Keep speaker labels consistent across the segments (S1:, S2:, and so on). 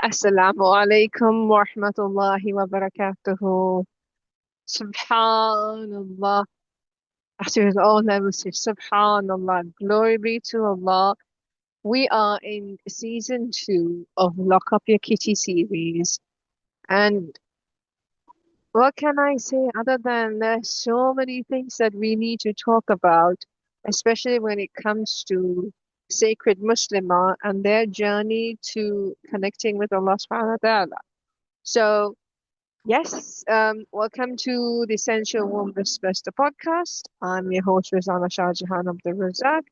S1: Assalamu alaikum wa rahmatullahi wa barakatuhu. Subhanallah. After all levels say Subhanallah. Glory be to Allah. We are in season two of Lock Up Your Kitty series. And what can I say other than there's so many things that we need to talk about, especially when it comes to sacred Muslimah and their journey to connecting with Allah subhanahu wa ta'ala. So yes, welcome to the Essential Woman Whispers, the podcast. I'm your host, Rizana Shahjahan of the Razak.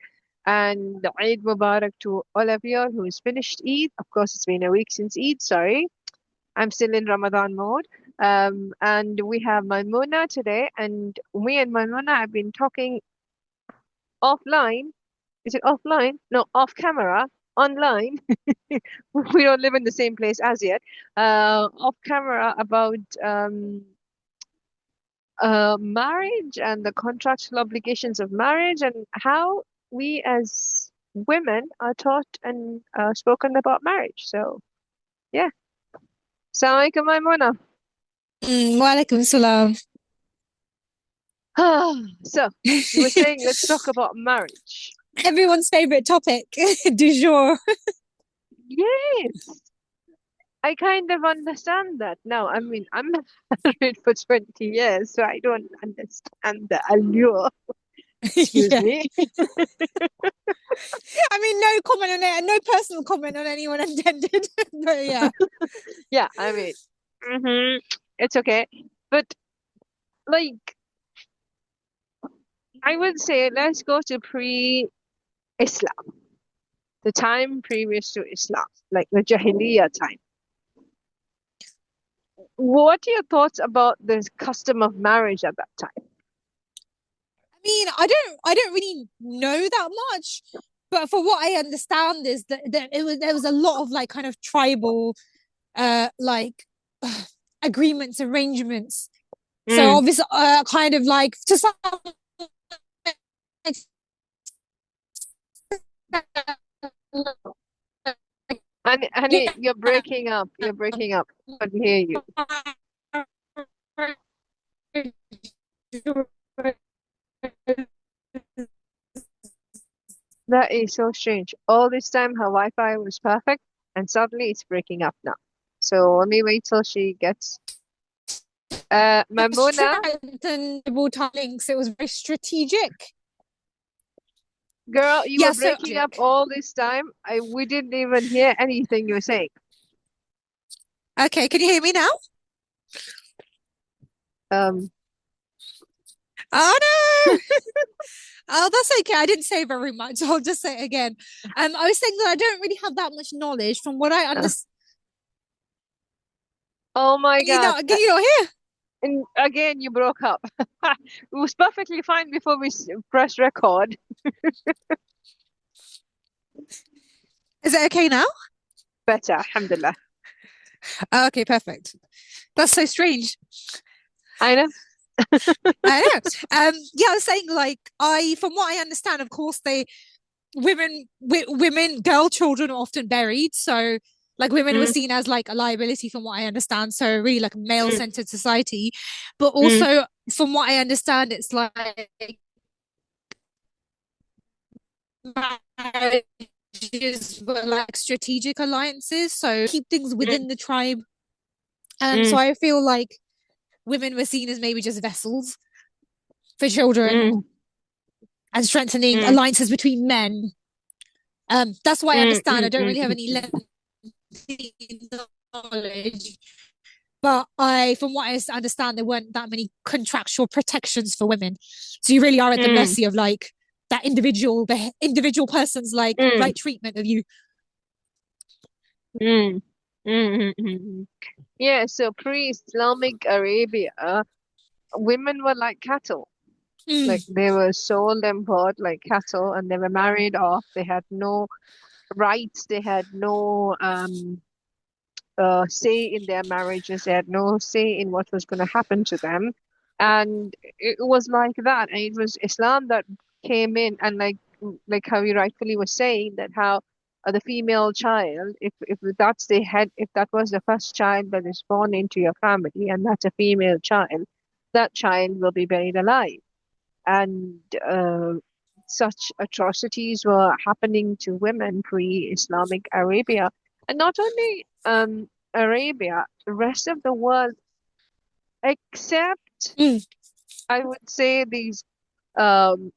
S1: And Eid Mubarak to all of you who's finished Eid. Of course, it's been a week since Eid, sorry. I'm still in Ramadan mode. And we have Maimuna today, and me and Maimuna have been talking offline. Is it offline? No, off camera, online. We don't live in the same place as yet. Off camera about marriage and the contractual obligations of marriage and how we as women are taught and spoken about marriage. So, yeah. Assalamualaikum, Maimuna.
S2: Walaikum salam.
S1: So, you were saying let's talk about marriage.
S2: Everyone's favorite topic du jour.
S1: Yes, I kind of understand that now. I mean, I'm married for 20 years, so I don't understand the allure. Excuse
S2: Yeah.
S1: me.
S2: I mean, no comment on it, no personal comment on anyone intended. But yeah.
S1: Yeah, I mean, it's okay. But like, I would say let's go to pre-Islam, the time previous to Islam, like the Jahiliyyah time. What are your thoughts about the custom of marriage at that time?
S2: I mean, I don't really know that much, but for what I understand is that there was a lot of like kind of tribal like agreements, arrangements. So
S1: Mm.
S2: obviously kind of like to some
S1: Honey, you're breaking up. You're breaking up. I can hear you. That is so strange. All this time her Wi-Fi was perfect, and suddenly it's breaking up now. So let me wait till she gets. Mamuna,
S2: strengthened links. It was very strategic.
S1: girl, you were
S2: Yeah, so
S1: breaking up all this time. We didn't even hear anything you were saying.
S2: okay, can you hear me now?
S1: Um,
S2: Oh no! Oh, that's okay. I didn't say very much. I'll just say it again. I was saying that I don't really have that much knowledge from what I
S1: uh,
S2: understand.
S1: oh my God.
S2: Can you not hear?
S1: And again, you broke up. It was perfectly fine before we pressed record.
S2: Is it okay now?
S1: Better, alhamdulillah.
S2: Oh, okay, perfect. That's so strange.
S1: I know.
S2: I know. Yeah, I was saying like from what I understand, of course, women, girl children are often buried. So like women were
S1: Mm,
S2: seen as like a liability from what I understand. So really like a male
S1: mm,
S2: centered society. But
S1: mm,
S2: also from what I understand, it's like marriages were like strategic alliances. So keep things
S1: mm,
S2: within the tribe. So
S1: mm,
S2: I feel like women were seen as maybe just vessels for children
S1: mm,
S2: and strengthening
S1: mm,
S2: alliances between men. That's what I
S1: mm,
S2: understand. I
S1: mm,
S2: don't
S1: mm,
S2: really have
S1: mm,
S2: any
S1: mm.
S2: knowledge, but from what I understand, there weren't that many contractual protections for women. So you really are at the
S1: Mm,
S2: mercy of like the individual person's like
S1: mm,
S2: right treatment of you.
S1: mm, mm, mm. Yeah, so pre-Islamic Arabia, women were like cattle. Like
S2: Mm,
S1: they were sold and bought like cattle, and they were married off. They had no rights. They had no say in their marriages. They had no say in what was going to happen to them. And it was like that. And it was Islam that came in and like how you rightfully were saying that how the female child, if that's the head, if that was the first child that is born into your family, and that's a female child, that child will be buried alive. And such atrocities were happening to women pre-Islamic Arabia, and not only Arabia, the rest of the world, except
S2: Mm,
S1: I would say these um,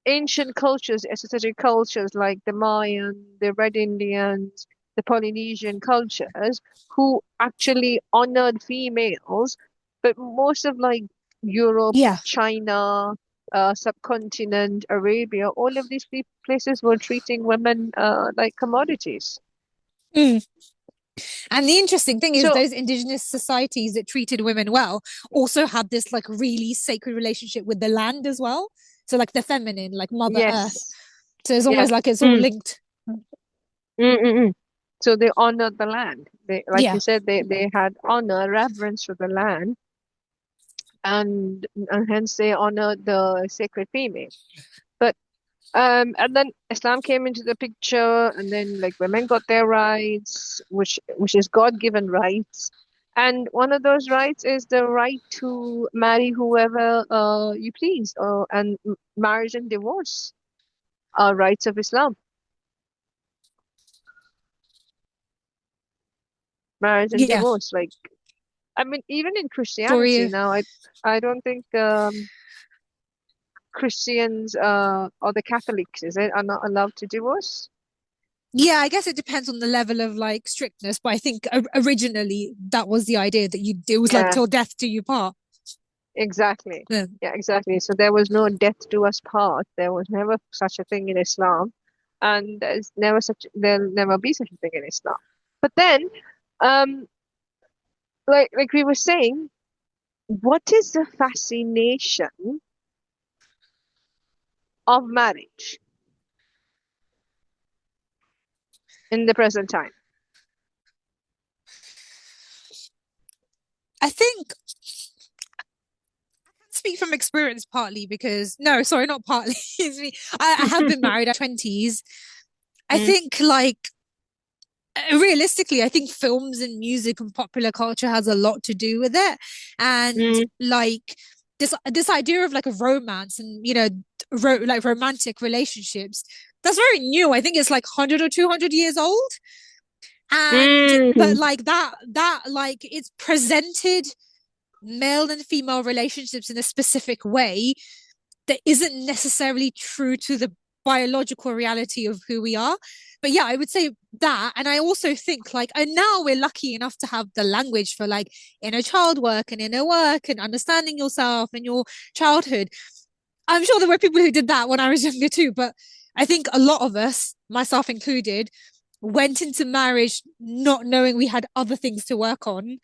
S1: ancient cultures, esoteric cultures like the Mayan, the Red Indians, the Polynesian cultures, who actually honored females, but most of like Europe,
S2: yeah.
S1: China, subcontinent, Arabia, all of these places were treating women like commodities.
S2: Mm. And the interesting thing is,
S1: So
S2: those indigenous societies that treated women well also had this like really sacred relationship with the land as well. So like the feminine, like Mother Earth.
S1: yes,
S2: So it's
S1: yeah.
S2: almost like it's all
S1: Mm,
S2: linked.
S1: mm, mm, mm. So they honored the land. They, like you
S2: Yeah.
S1: said, they had honor, reverence for the land, and hence they honor the sacred female. But and then Islam came into the picture, and then like women got their rights, which is God-given rights, and one of those rights is the right to marry whoever you please, and marriage and divorce are rights of Islam. Marriage and
S2: Yeah.
S1: divorce, like I mean, even in Christianity
S2: Story.
S1: now, I don't think Christians or the Catholics, is it, are not allowed to divorce?
S2: Yeah, I guess it depends on the level of like strictness, but I think originally that was the idea that you it was like
S1: Yeah,
S2: till death do you part.
S1: exactly.
S2: Yeah.
S1: Yeah, exactly. So there was no death do us part. There was never such a thing in Islam, and there'll never be such a thing in Islam. But then, um, like we were saying, what is the fascination of marriage in the present time?
S2: I think speak from experience partly because no, sorry, not partly. It's me. I have been married at 20s. I
S1: Mm,
S2: think like realistically, I think films and music and popular culture has a lot to do with it. And
S1: mm,
S2: like this idea of like a romance and like romantic relationships, that's very new. I think it's like 100 or 200 years old. And but
S1: mm,
S2: like that like it's presented male and female relationships in a specific way that isn't necessarily true to the biological reality of who we are. But yeah, I would say that. And I also think like, and now we're lucky enough to have the language for like inner child work and inner work and understanding yourself and your childhood. I'm sure there were people who did that when I was younger too, but I think a lot of us, myself included, went into marriage not knowing we had other things to work on.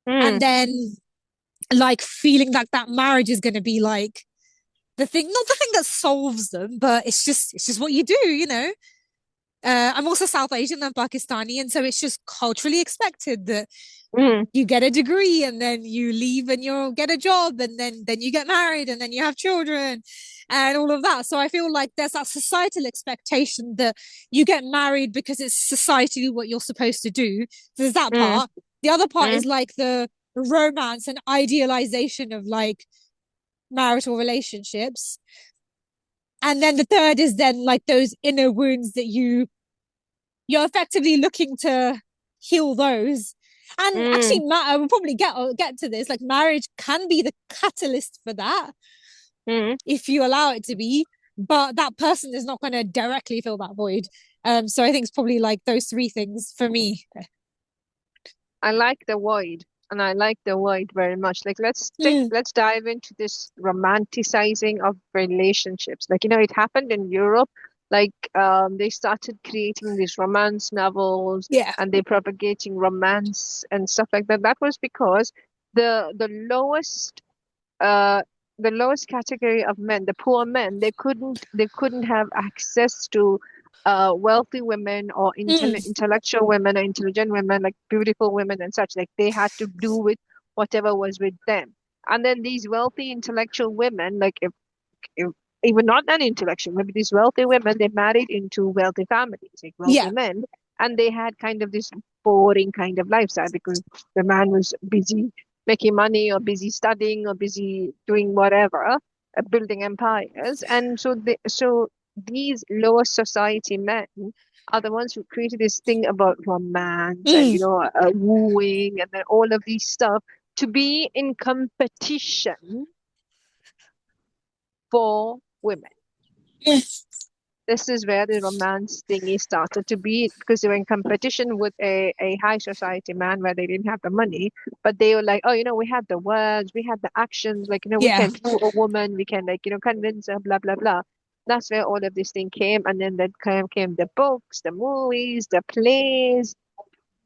S2: And
S1: mm.
S2: then like feeling like that marriage is going to be like the thing, not the thing that solves them, but it's just what you do. I'm also South Asian and Pakistani, and so it's just culturally expected that
S1: Mm,
S2: you get a degree and then you leave and you get a job and then you get married and then you have children and all of that. So I feel like there's that societal expectation that you get married because it's societally what you're supposed to do. So there's that
S1: mm,
S2: part. The other part
S1: mm,
S2: is like the romance and idealization of like marital relationships. And then the third is then like those inner wounds that you're effectively looking to heal those. And actually,
S1: mm,
S2: we'll probably get to this. Like marriage can be the catalyst for that
S1: mm.
S2: if you allow it to be, but that person is not going to directly fill that void. So I think it's probably like those three things for me.
S1: I like the void, and I like the void very much. Like
S2: Mm,
S1: let's dive into this romanticizing of relationships. Like, it happened in Europe. Like they started creating these romance novels,
S2: yeah.
S1: and they propagating romance and stuff like that. That was because the lowest uh the lowest category of men, the poor men, they couldn't have access to wealthy women or
S2: Mm,
S1: intellectual women or intelligent women, like beautiful women and such. Like they had to do with whatever was with them. And then these wealthy intellectual women, like if even not an intellectual, maybe these wealthy women, they married into wealthy families, like wealthy
S2: Yeah.
S1: men, and they had kind of this boring kind of lifestyle because the man was busy making money or busy studying or busy doing whatever, building empires. And so these lower society men are the ones who created this thing about romance and,
S2: Mm.
S1: wooing and then all of these stuff to be in competition for women.
S2: Yes.
S1: This is where the romance thingy started to be because they were in competition with a high society man where they didn't have the money, but they were like, oh, we have the words, we have the actions, like, we
S2: Yeah.
S1: can woo a woman, we can, like, convince her, blah, blah, blah. That's where all of this thing came. And then that came the books, the movies, the plays,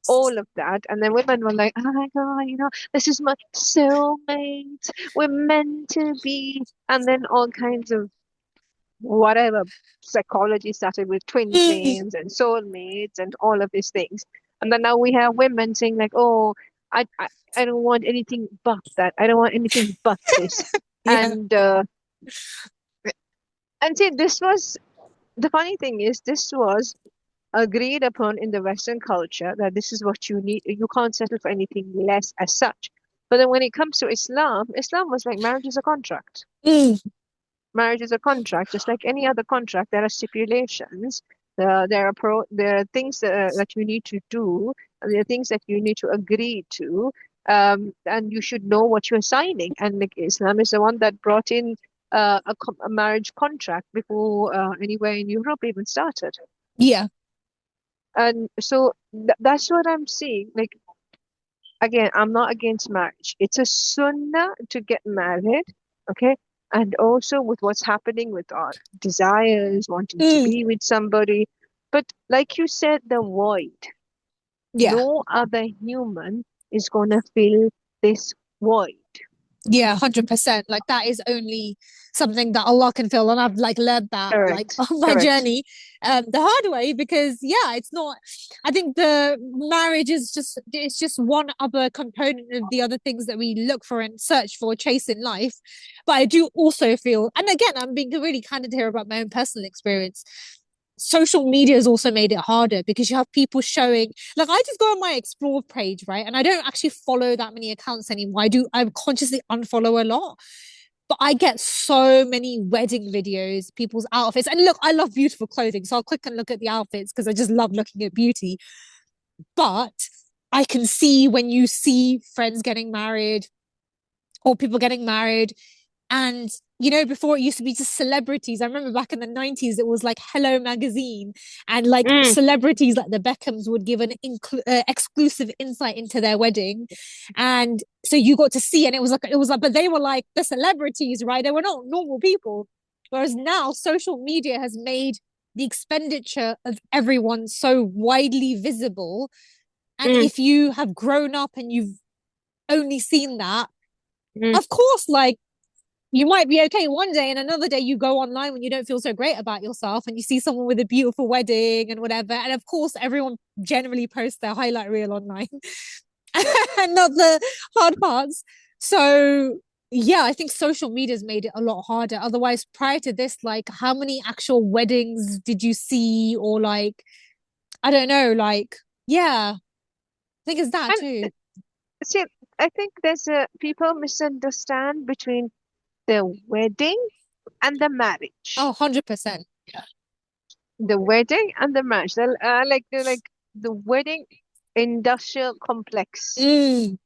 S1: all of that. And then women were like, oh my God, this is my soulmate. We're meant to be. And then all kinds of whatever psychology started with twin
S2: Mm.
S1: flames and soulmates and all of these things. And then now we have women saying like, oh, I don't want anything but that. I don't want anything but this.
S2: Yeah.
S1: And see, this was the funny thing is this was agreed upon in the Western culture that this is what you need. You can't settle for anything less as such. But then when it comes to Islam, Islam was like marriage is a contract.
S2: Mm.
S1: Marriage is a contract, just like any other contract. There are stipulations. There are things that you need to do, and there are things that you need to agree to. And you should know what you're signing. And like Islam is the one that brought in a marriage contract before anywhere in Europe even started.
S2: Yeah.
S1: And so that's what I'm seeing. Like, again, I'm not against marriage. It's a sunnah to get married, okay? And also with what's happening with our desires, wanting to
S2: Mm.
S1: be with somebody. But like you said, the void.
S2: Yeah.
S1: No other human is going to fill this void.
S2: Yeah, 100%. Like that is only something that Allah can fill. And I've like learned that like
S1: Correct.
S2: on my
S1: Correct.
S2: journey the hard way because yeah, it's not I think the marriage is just it's just one other component of the other things that we look for and search for, chase in life. But I do also feel, and again, I'm being really candid here about my own personal experience. Social media has also made it harder because you have people showing like I just go on my explore page, right? And I don't actually follow that many accounts anymore. I consciously unfollow a lot. But I get so many wedding videos, people's outfits. And look, I love beautiful clothing. So I'll click and look at the outfits because I just love looking at beauty. But I can see when you see friends getting married or people getting married, and before it used to be just celebrities. I remember back in the 90s, it was like Hello Magazine, and like
S1: Mm,
S2: celebrities like the Beckhams would give an exclusive insight into their wedding. And so you got to see, and it was like, but they were like the celebrities, right? They were not normal people. Whereas now social media has made the expenditure of everyone so widely visible. And
S1: mm,
S2: if you have grown up and you've only seen that,
S1: mm,
S2: of course, like you might be okay one day and another day you go online when you don't feel so great about yourself and you see someone with a beautiful wedding and whatever. And of course, everyone generally posts their highlight reel online and not the hard parts. So, yeah, I think social media's made it a lot harder. Otherwise, prior to this, like, how many actual weddings did you see? Or, like, I don't know, like, yeah, I think it's that
S1: and
S2: too.
S1: see, I think there's a people misunderstand between the wedding and the
S2: Oh,
S1: marriage.
S2: 100%.
S1: The wedding and the marriage. Like the wedding industrial complex
S2: Mm,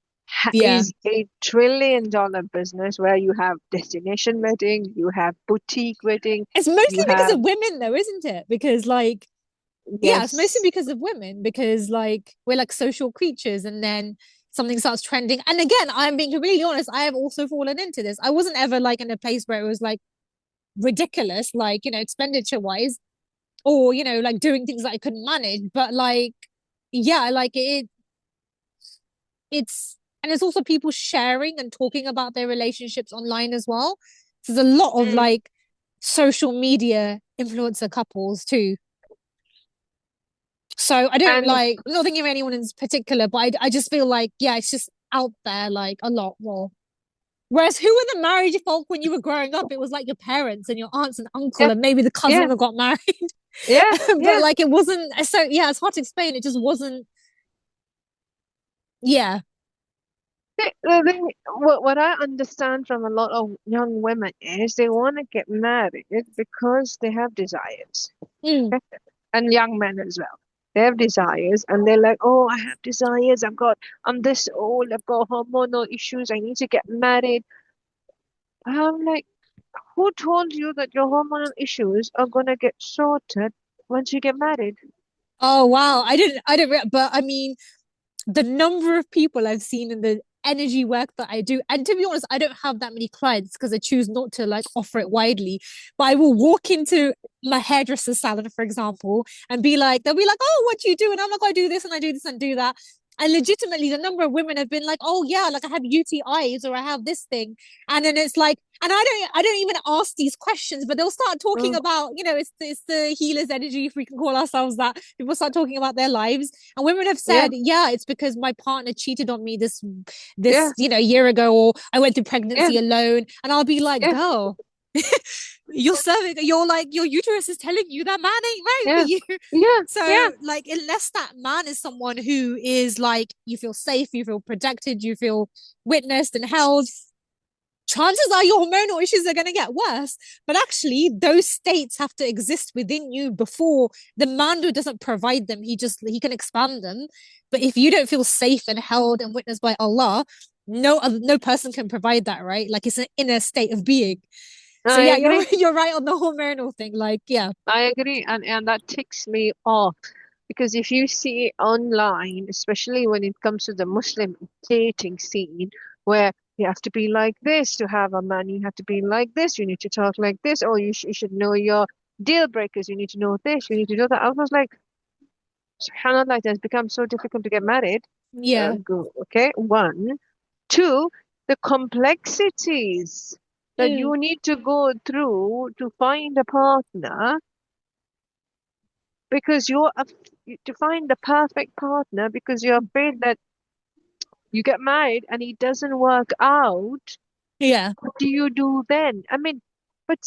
S2: yeah.
S1: is $1 trillion business where you have destination wedding, you have boutique wedding,
S2: It's mostly
S1: you
S2: because
S1: have
S2: of women, though, isn't it? Because, like, yeah, it's mostly
S1: yes,
S2: because of women, because, like, we're like social creatures, and then something starts trending. And again, I'm being completely honest, I have also fallen into this. I wasn't ever like in a place where it was like ridiculous, like, expenditure wise, or, like doing things that I couldn't manage. But, like, yeah, like and it's also people sharing and talking about their relationships online as well. So there's a lot of
S1: mm,
S2: like social media influencer couples too. So I don't
S1: and
S2: like, I'm not thinking of anyone in particular, but I just feel like, yeah, it's just out there like a lot more. Whereas who were the marriage folk when you were growing up? It was like your parents and your aunts and uncle
S1: Yeah,
S2: and maybe the cousin
S1: yeah,
S2: that got married.
S1: yeah,
S2: But
S1: yeah.
S2: like it wasn't so yeah, it's hard to explain. It just wasn't yeah.
S1: What I understand from a lot of young women is they want to get married because they have desires.
S2: Mm.
S1: And young men as well. They have desires and they're like, oh, I have desires. I'm this old. I've got hormonal issues. I need to get married. I'm like, who told you that your hormonal issues are gonna get sorted once you get married?
S2: Oh wow. But I mean the number of people I've seen in the energy work that I do, and to be honest, I don't have that many clients because I choose not to like offer it widely. But I will walk into my hairdresser's salon, for example, and be like, they'll be like, "Oh, what do you do?" And I'm like, "I do this and I do this and do that." And legitimately, the number of women have been like, "Oh yeah, like I have UTIs or I have this thing," and then it's like, and I don't even ask these questions, but they'll start talking
S1: Mm,
S2: about, it's the healer's energy, if we can call ourselves that. People start talking about their lives, and women have
S1: yeah,
S2: said, yeah, it's because my partner cheated on me
S1: yeah,
S2: year ago, or I went through
S1: yeah,
S2: pregnancy alone. And I'll be like,
S1: yeah,
S2: girl, your uterus is telling you that man ain't right for
S1: yeah,
S2: you.
S1: yeah, yeah,
S2: So like unless that man is someone who is like you feel safe, you feel protected, you feel witnessed and held, chances are your hormonal issues are going to get worse. But actually, those states have to exist within you before the man who doesn't provide them. He can expand them. But if you don't feel safe and held and witnessed by Allah, no person can provide that, right? Like it's an inner state of being. So
S1: I
S2: yeah, you're
S1: agree.
S2: you're right on the hormonal thing. Like yeah,
S1: I agree, and that ticks me off because if you see online, especially when it comes to the Muslim dating scene, where you have to be like this to have a man, you have to be like this, you need to talk like this, or you should know your deal breakers, you need to know this, you need to know that. I was like, subhanAllah, it has become so difficult to get married.
S2: yeah,
S1: Okay, one. Two, the complexities that
S2: mm,
S1: you need to go through to find a partner because to find the perfect partner because you're afraid that you get married and it doesn't work out.
S2: yeah,
S1: What do you do then? I mean, but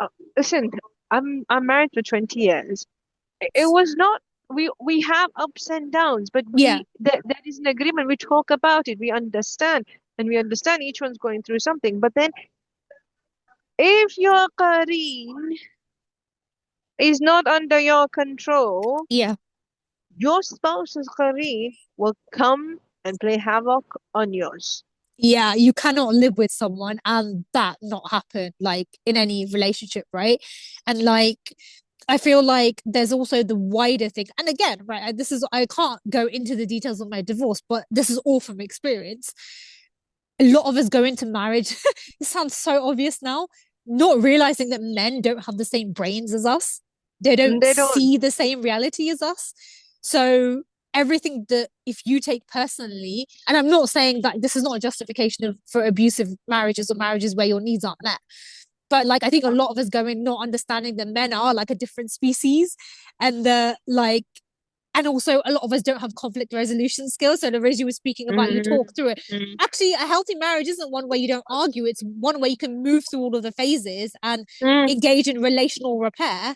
S1: uh, listen, I'm married for 20 years. It was not we have ups and downs, but
S2: yeah,
S1: there is an agreement. We talk about it. We understand each one's going through something. But then if your qareen is not under your control,
S2: yeah.
S1: your spouse's qareen will come and play havoc on yours.
S2: Yeah, you cannot live with someone and that not happen like in any relationship, right? And like I feel like there's also the wider thing. And again, right, this is I can't go into the details of my divorce, but this is all from experience. A lot of us go into marriage. It sounds so obvious now, not realizing that men don't have the same brains as us. They don't
S1: They don't.
S2: see the same reality as us. So everything that if you take personally, and I'm not saying that this is not a justification for abusive marriages or marriages where your needs aren't met, but like I think a lot of us go in not understanding that men are like a different species, and the like and also a lot of us don't have conflict resolution skills. So the you were speaking about, you
S1: Mm,
S2: talk through it.
S1: mm,
S2: Actually, a healthy marriage isn't one where you don't argue. It's one where you can move through all of the phases and
S1: mm,
S2: engage in relational repair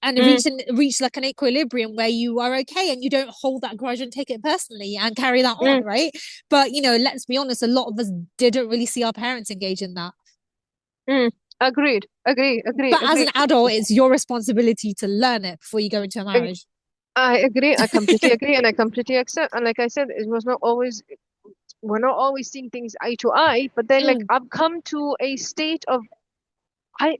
S2: and
S1: mm,
S2: reach like an equilibrium where you are okay and you don't hold that grudge and take it personally and carry that on,
S1: mm,
S2: right? But let's be honest, a lot of us didn't really see our parents engage in that.
S1: mm. Agreed. Agree. Agree.
S2: But as an
S1: Agree.
S2: adult, it's your responsibility to learn it before you go into a
S1: Ag-
S2: marriage.
S1: I agree. I completely agree, and I completely accept. And like I said, it was not always. We're not always seeing things eye to eye. But then, like,
S2: Mm.
S1: I've come to a state of I.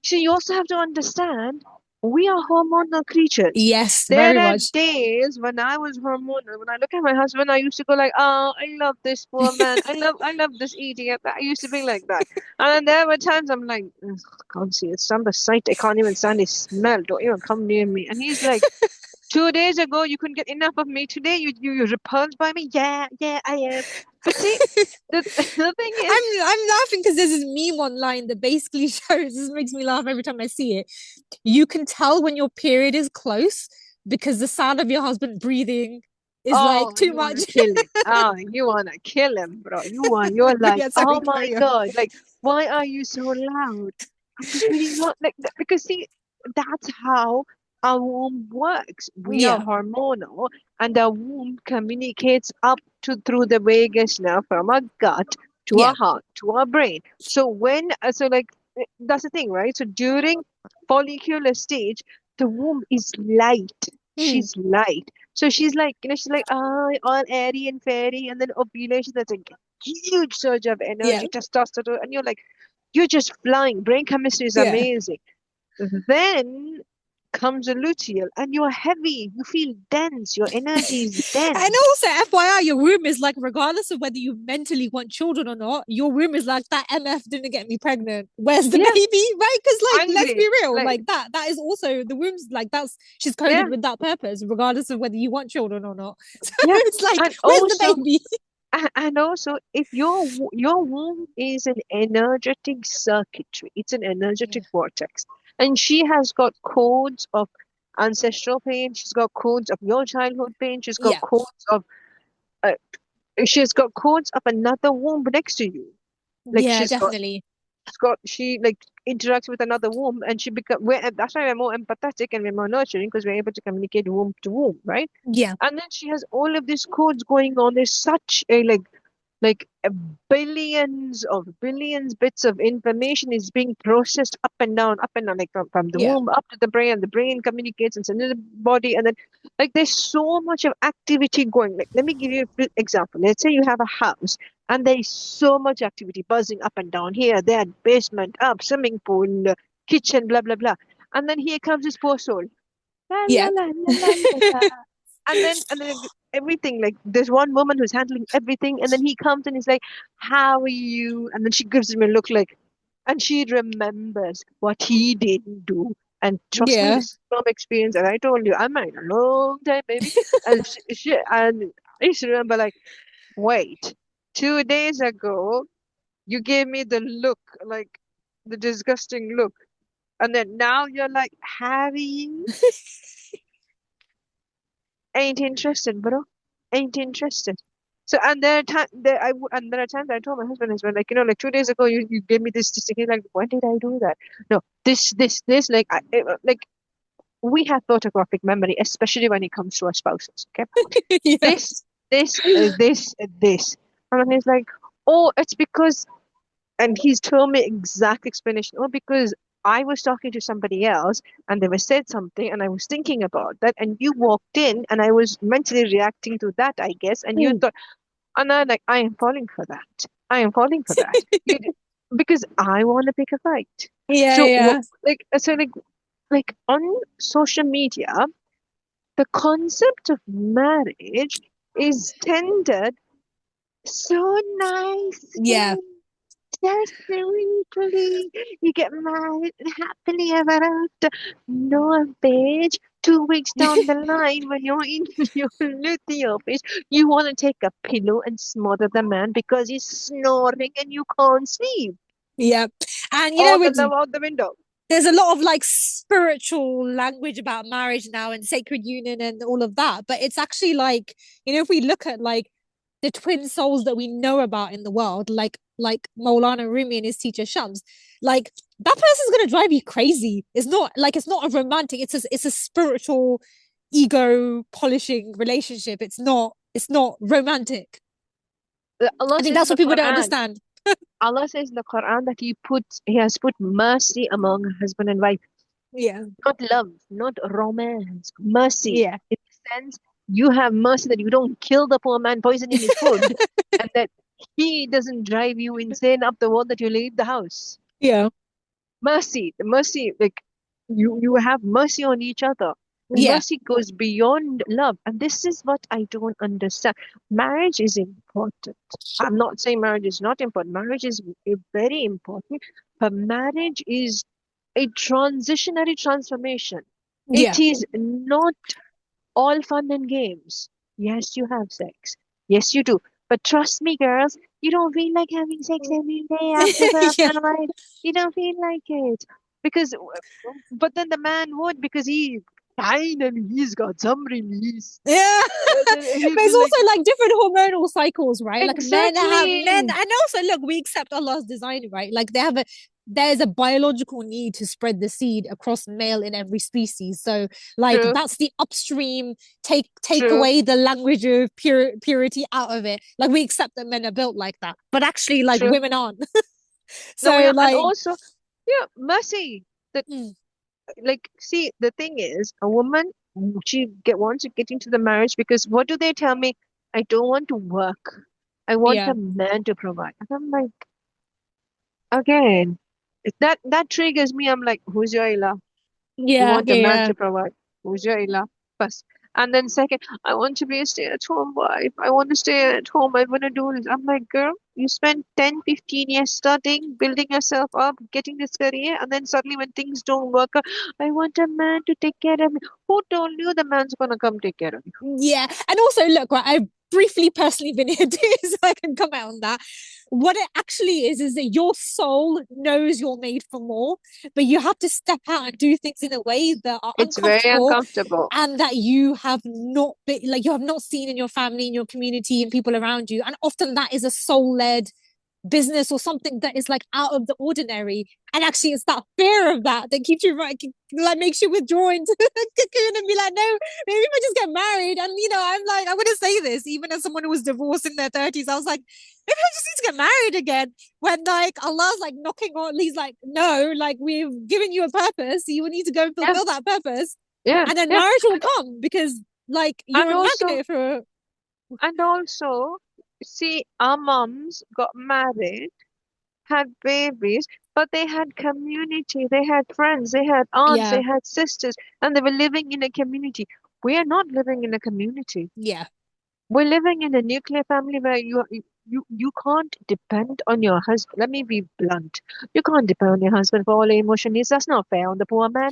S1: So you also have to understand we are hormonal creatures.
S2: Yes,
S1: There
S2: very
S1: are
S2: much.
S1: days when I was hormonal. When I look at my husband, I used to go like, "Oh, I love this poor man. I love this idiot." I used to be like that. And then there were times I'm like, "Ugh, I can't see it. Stand the sight. I can't even stand his smell. Don't even come near me." And he's like, 2 days ago, you couldn't get enough of me. Today, you're repulsed by me. Yeah, yeah, I am. But see, the thing is,
S2: I'm laughing because there's this meme online that basically shows, this makes me laugh every time I see it. You can tell when your period is close because the sound of your husband breathing is like
S1: Oh,
S2: too
S1: you
S2: much.
S1: wanna kill him. Oh, you wanna kill him, bro. You're like,
S2: Yeah,
S1: oh
S2: sorry,
S1: my
S2: carry on.
S1: God, like, why are you so loud? I'm just really not like that because see, that's how our womb works. We are
S2: Yeah,
S1: hormonal, and our womb communicates up to through the vagus nerve from our gut to our
S2: yeah,
S1: heart to our brain. So that's the thing, right? So during follicular stage, the womb is light.
S2: mm,
S1: She's light. So she's like, she's like, all airy and fairy, and then ovulation, that's a huge surge of
S2: yeah.
S1: energy, testosterone, and you're just flying. Brain chemistry is
S2: Yeah.
S1: amazing. Then comes a luteal, and you're heavy. You feel dense. Your energy is
S2: And
S1: dense.
S2: also, FYI, your room is like, regardless of whether you mentally want children or not, your room is like that MF didn't get me pregnant. Where's the
S1: Yeah,
S2: baby? Right? Because like, let's
S1: angry.
S2: be real,
S1: Like,
S2: like that is also the room's like that's she's
S1: yeah,
S2: coded with that purpose, regardless of whether you want children or not. So
S1: yeah.
S2: it's like,
S1: And
S2: where's the
S1: also,
S2: baby?
S1: if your womb is an energetic circuitry, it's an energetic
S2: Yeah.
S1: vortex, and she has got codes of ancestral pain. She's got codes of your childhood pain.
S2: Yeah.
S1: Uh, she's got codes of another womb next to you. Like
S2: Yeah, definitely.
S1: she like interacts with another womb, and that's why we're more empathetic and we're more nurturing because we're able to communicate womb to womb, right?
S2: Yeah.
S1: And then she has all of these codes going on. There's such a billions bits of information is being processed up and down, like from the
S2: Yeah.
S1: womb up to the brain, and the brain communicates and sends to the body, and then like there's so much of activity going. Like, let me give you an example. Let's say you have a house, and there's so much activity buzzing up and down here, there, basement, up, swimming pool, kitchen, blah blah blah. And then here comes this poor soul. La la
S2: Yeah.
S1: la la la la. La. And then everything, like there's one woman who's handling everything, and then he comes and he's like, how are you? And then she gives him a look like, and she remembers what he didn't do. And trust me,
S2: Yeah.
S1: this is from experience, and I told you I'm married a long time, baby. And and I used to remember, like, wait, 2 days ago you gave me the look, like the disgusting look, and then now you're like, Harry, ain't interested, bro. Ain't interested. So, and there are times I told my husband as well, like, like 2 days ago you gave me this thing. He's like, when did I do that? No, this, like we have photographic memory, especially when it comes to our spouses. Okay,
S2: Yeah.
S1: this, this, and then he's like, oh, it's because, and he's told me exact explanation. Oh, because I was talking to somebody else and they were said something and I was thinking about that and you walked in and I was mentally reacting to that, I guess, and you
S2: Mm.
S1: thought, and I'm like, I am falling for that. I am falling for that. Because I want to pick a fight.
S2: Yeah,
S1: So
S2: yeah.
S1: like on social media, the concept of marriage is tended so
S2: Yeah.
S1: nicely. Just sweetly, you get married and happily ever after. No, bitch. 2 weeks down the line, when you're in your little office, you want to take a pillow and smother the man because he's snoring and you can't sleep.
S2: Yeah. And
S1: All the love out the window.
S2: there's a lot of like spiritual language about marriage now and sacred union and all of that. But it's actually like, if we look at like the twin souls that we know about in the world, like Maulana Rumi and his teacher Shams, like that person's gonna drive you crazy. It's not a romantic, it's a spiritual ego polishing relationship. It's not romantic.
S1: Allah
S2: I think
S1: says in
S2: that's
S1: the
S2: what people don't
S1: Quran,
S2: understand.
S1: Allah says in the Quran that He has put mercy among husband and wife.
S2: Yeah.
S1: Not love, not romance, mercy.
S2: Yeah.
S1: In the sense, you have mercy that you don't kill the poor man poisoning his food, and that he doesn't drive you insane up the wall that you leave the house.
S2: Yeah.
S1: The mercy, like you have mercy on each other. And
S2: Yeah.
S1: mercy goes beyond love, and this is what I don't understand. Marriage is important. I'm not saying marriage is not important. Marriage is very important, but marriage is a transitionary transformation. It
S2: Yeah.
S1: is not all fun and games. Yes, you have sex. Yes, you do. But trust me, girls, you don't feel like having sex every day after the
S2: Yeah.
S1: night. You don't feel like it. But then the man would, because he finally he's got some release.
S2: Yeah.
S1: Then
S2: But
S1: he'll be
S2: it's
S1: like,
S2: also like different hormonal cycles, right? Like men,
S1: exactly.
S2: and also look, we accept Allah's design, right? Like there's a biological need to spread the seed across male in every species. So like
S1: True,
S2: that's the upstream, take
S1: true,
S2: away the language of purity out of it. Like we accept that men are built like that, but actually like
S1: true.
S2: women aren't.
S1: No,
S2: So
S1: yeah, and
S2: like
S1: also, yeah, mercy. That
S2: mm,
S1: like, see, the thing is, a woman, she wants to get into the marriage because what do they tell me? I don't want to work. I want
S2: yeah.
S1: a man to provide. And I'm like, again, that triggers me. I'm like, who's your ilah? You
S2: Yeah,
S1: want a
S2: yeah,
S1: man
S2: yeah.
S1: to provide. Who's your ilah? First. And then second, I want to be a stay-at-home wife. I want to stay at home. I want to do this. I'm like, girl, you spent 10, 15 years studying, building yourself up, getting this career, and then suddenly when things don't work out, I want a man to take care of me. Who told you the man's gonna come take care of you?
S2: Yeah. And also, look, right, I've briefly personally been here too, so I can comment on that. What it actually is that your soul knows you're made for more, but you have to step out and do things in a way that are
S1: It's very
S2: uncomfortable
S1: uncomfortable.
S2: and that you have not been like you have not seen in your family, in your community, and people around you. And often that is a soul-led business or something that is like out of the ordinary. And actually, it's that fear of that that keeps you right, like makes you withdraw into the cocoon and be like, no, maybe if I just get married. And I'm like, I'm gonna say this, even as someone who was divorced in their 30s, I was like, maybe I just need to get married again. When like Allah's like knocking on, he's like, no, like we've given you a purpose, so you need to go and
S1: Yeah,
S2: fulfill that purpose,
S1: yeah,
S2: and then
S1: yeah.
S2: marriage will come because like you're
S1: And
S2: a
S1: also,
S2: magnet for
S1: and also, see, our moms got married, had babies, but they had community, they had friends, they had aunts,
S2: yeah,
S1: they had sisters, and they were living in a community. We are not living in a community.
S2: yeah.
S1: We're living in a nuclear family where you can't depend on your husband. Let me be blunt. You can't depend on your husband for all the emotion needs. That's not fair on the poor man.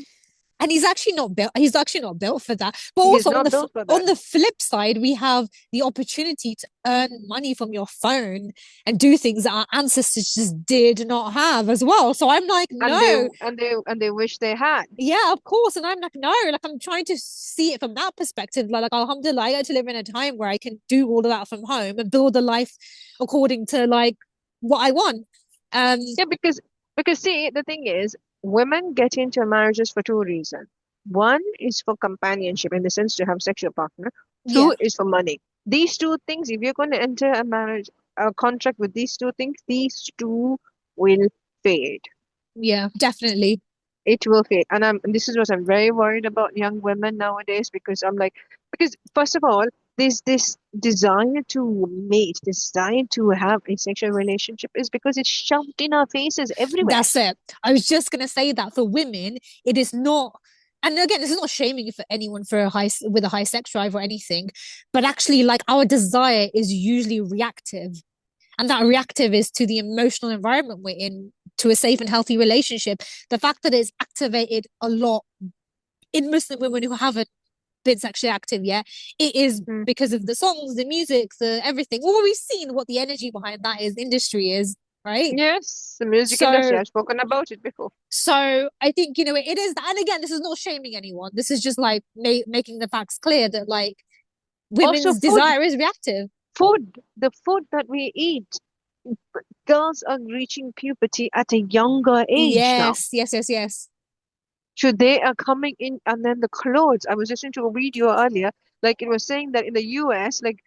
S2: And he's actually not built for that. But
S1: He is
S2: also
S1: not built for that.
S2: on the flip side, we have the opportunity to earn money from your phone and do things that our ancestors just did not have as well. So I'm like,
S1: And they
S2: no,
S1: and they wish they had.
S2: yeah, of course. And I'm like, no, like I'm trying to see it from that perspective. Like alhamdulillah, I get to live in a time where I can do all of that from home and build a life according to like what I want. um
S1: Yeah, because see, the thing is, women get into marriages for two reasons. One is for companionship in the sense to have sexual partner.
S2: yeah,
S1: Two is for money. These two things, if you're going to enter a marriage, a contract with these two things, these two will fade.
S2: yeah, definitely.
S1: It will fade. And this is what I'm very worried about young women nowadays because I'm like, because first of all, there's this desire to mate, this desire to have a sexual relationship is because it's shoved in our faces everywhere.
S2: That's it. I was just gonna say that for women, it is not. And again, this is not shaming for anyone for with a high sex drive or anything, but actually, like our desire is usually reactive, and that reactive is to the emotional environment we're in, to a safe and healthy relationship. The fact that it's activated a lot in Muslim women who haven't been sexually active yet, it is
S1: Hmm.
S2: because of the songs, the music, the everything. Well, we've seen what the energy behind that is, industry is, right?
S1: Yes, the music industry.
S2: So
S1: I've spoken about it before.
S2: So I think it is that, and again, this is not shaming anyone. This is just like making the facts clear that like
S1: Also,
S2: women's desire is reactive.
S1: the food that we eat. Girls are reaching puberty at a younger age now.
S2: Yes, yes, yes, yes.
S1: So they are coming in, and then the clothes. I was listening to a video earlier, like it was saying that in the US, like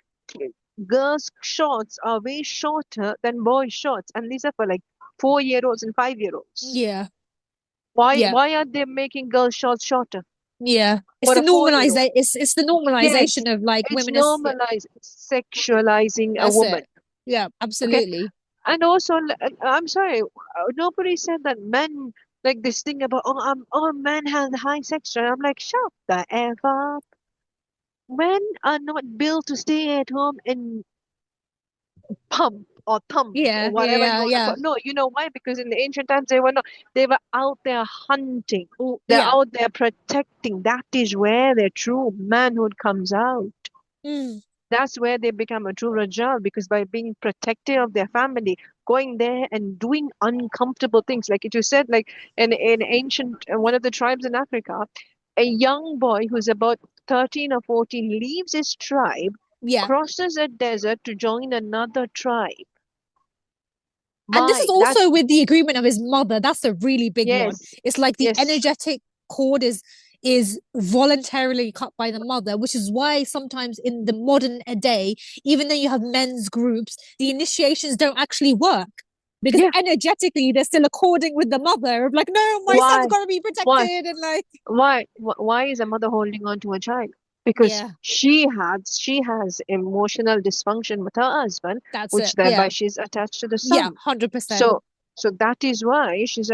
S1: girls' shorts are way shorter than boys' shorts, and these are for like 4 year olds and 5 year olds.
S2: Yeah,
S1: Why
S2: yeah,
S1: why are they making girls' shorts shorter
S2: yeah. It's
S1: for
S2: the
S1: a 4 year old?
S2: normalization. It's the
S1: Yes,
S2: normalization of like
S1: it's
S2: women as yeah,
S1: normalized sexualizing a
S2: that's
S1: woman.
S2: it. Yeah,
S1: Okay,
S2: absolutely.
S1: and also, I'm sorry, nobody said that men like this thing about men have high sex drive. I'm like, shut the F up. Men are not built to stay at home and pump or thump or
S2: Yeah, yeah,
S1: whatever you
S2: yeah,
S1: want to
S2: yeah.
S1: call. No, you know why? Because in the ancient times they were not. They were out there hunting.
S2: Oh,
S1: They're
S2: yeah.
S1: out there protecting. That is where their true manhood comes out.
S2: Mm,
S1: That's where they become a true Rajal because by being protective of their family, going there and doing uncomfortable things, like you said, like in ancient one of the tribes in Africa, A young boy who's about 13 or 14 leaves his tribe,
S2: Yeah.
S1: crosses a desert to join another tribe.
S2: And this is
S1: My,
S2: also
S1: that's,
S2: with the agreement of his mother. That's a really big one.
S1: yes,
S2: It's like the
S1: yes,
S2: energetic cord is voluntarily cut by the mother, which is why sometimes in the modern day, even though you have men's groups, the initiations don't actually work. Because
S1: yeah.
S2: energetically they're still according with the mother of like, no, my son's
S1: Why?
S2: gotta be
S1: Why?
S2: protected and like
S1: Why is a mother holding on to a child? Because
S2: yeah,
S1: she has emotional dysfunction with her husband,
S2: that's
S1: which
S2: it. Yeah.
S1: thereby she's attached to the
S2: Yeah,
S1: son.
S2: 100%.
S1: So so that is why she's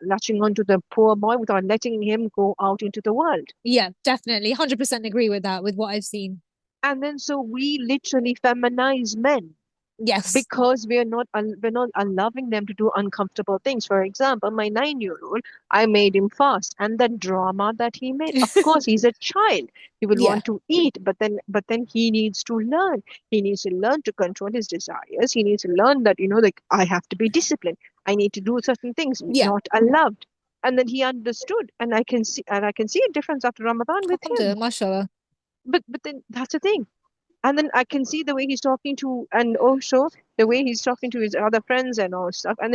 S1: latching on to the poor boy without letting him go out into the world.
S2: Yeah, definitely. 100% agree with that, with what I've seen.
S1: And then so we literally feminize men
S2: Yes.
S1: because we're not allowing them to do uncomfortable things. For example, my 9-year-old, I made him fast, and the drama that he made. Of course, he's a child. He will
S2: Yeah.
S1: want to eat, but then he needs to learn. He needs to learn to control his desires. He needs to learn that like I have to be disciplined. I need to do certain things,
S2: Yeah.
S1: not allowed. And then he understood, and I can see a difference after Ramadan with him.
S2: Alhamdulillah, mashallah.
S1: But then that's the thing, and then I can see the way he's talking to, and also the way he's talking to his other friends and all stuff. And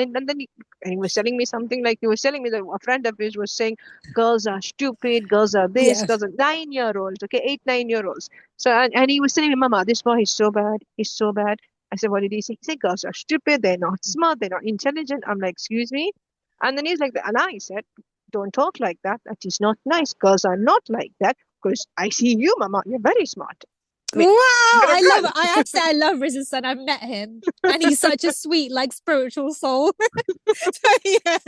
S1: he was telling me something like he was telling me that a friend of his was saying, "Girls are stupid. Girls are this.
S2: Yeah.
S1: Girls are 9-year-olds. Okay, 8, 9-year-olds." So and he was telling me, "Mama, this boy is so bad. He's so bad." I said, "What did he say?" He said, "Girls are stupid. They're not smart. They're not intelligent." I'm like, "Excuse me," and then he's like, and I said, "Don't talk like that. That is not nice. Girls are not like that." Because I see you, Mama. You're very smart. I mean,
S2: Wow,
S1: you're a
S2: I love
S1: girl.
S2: it. I have to say I love Riz's son. I've met him and he's such a sweet, like spiritual soul. So yeah,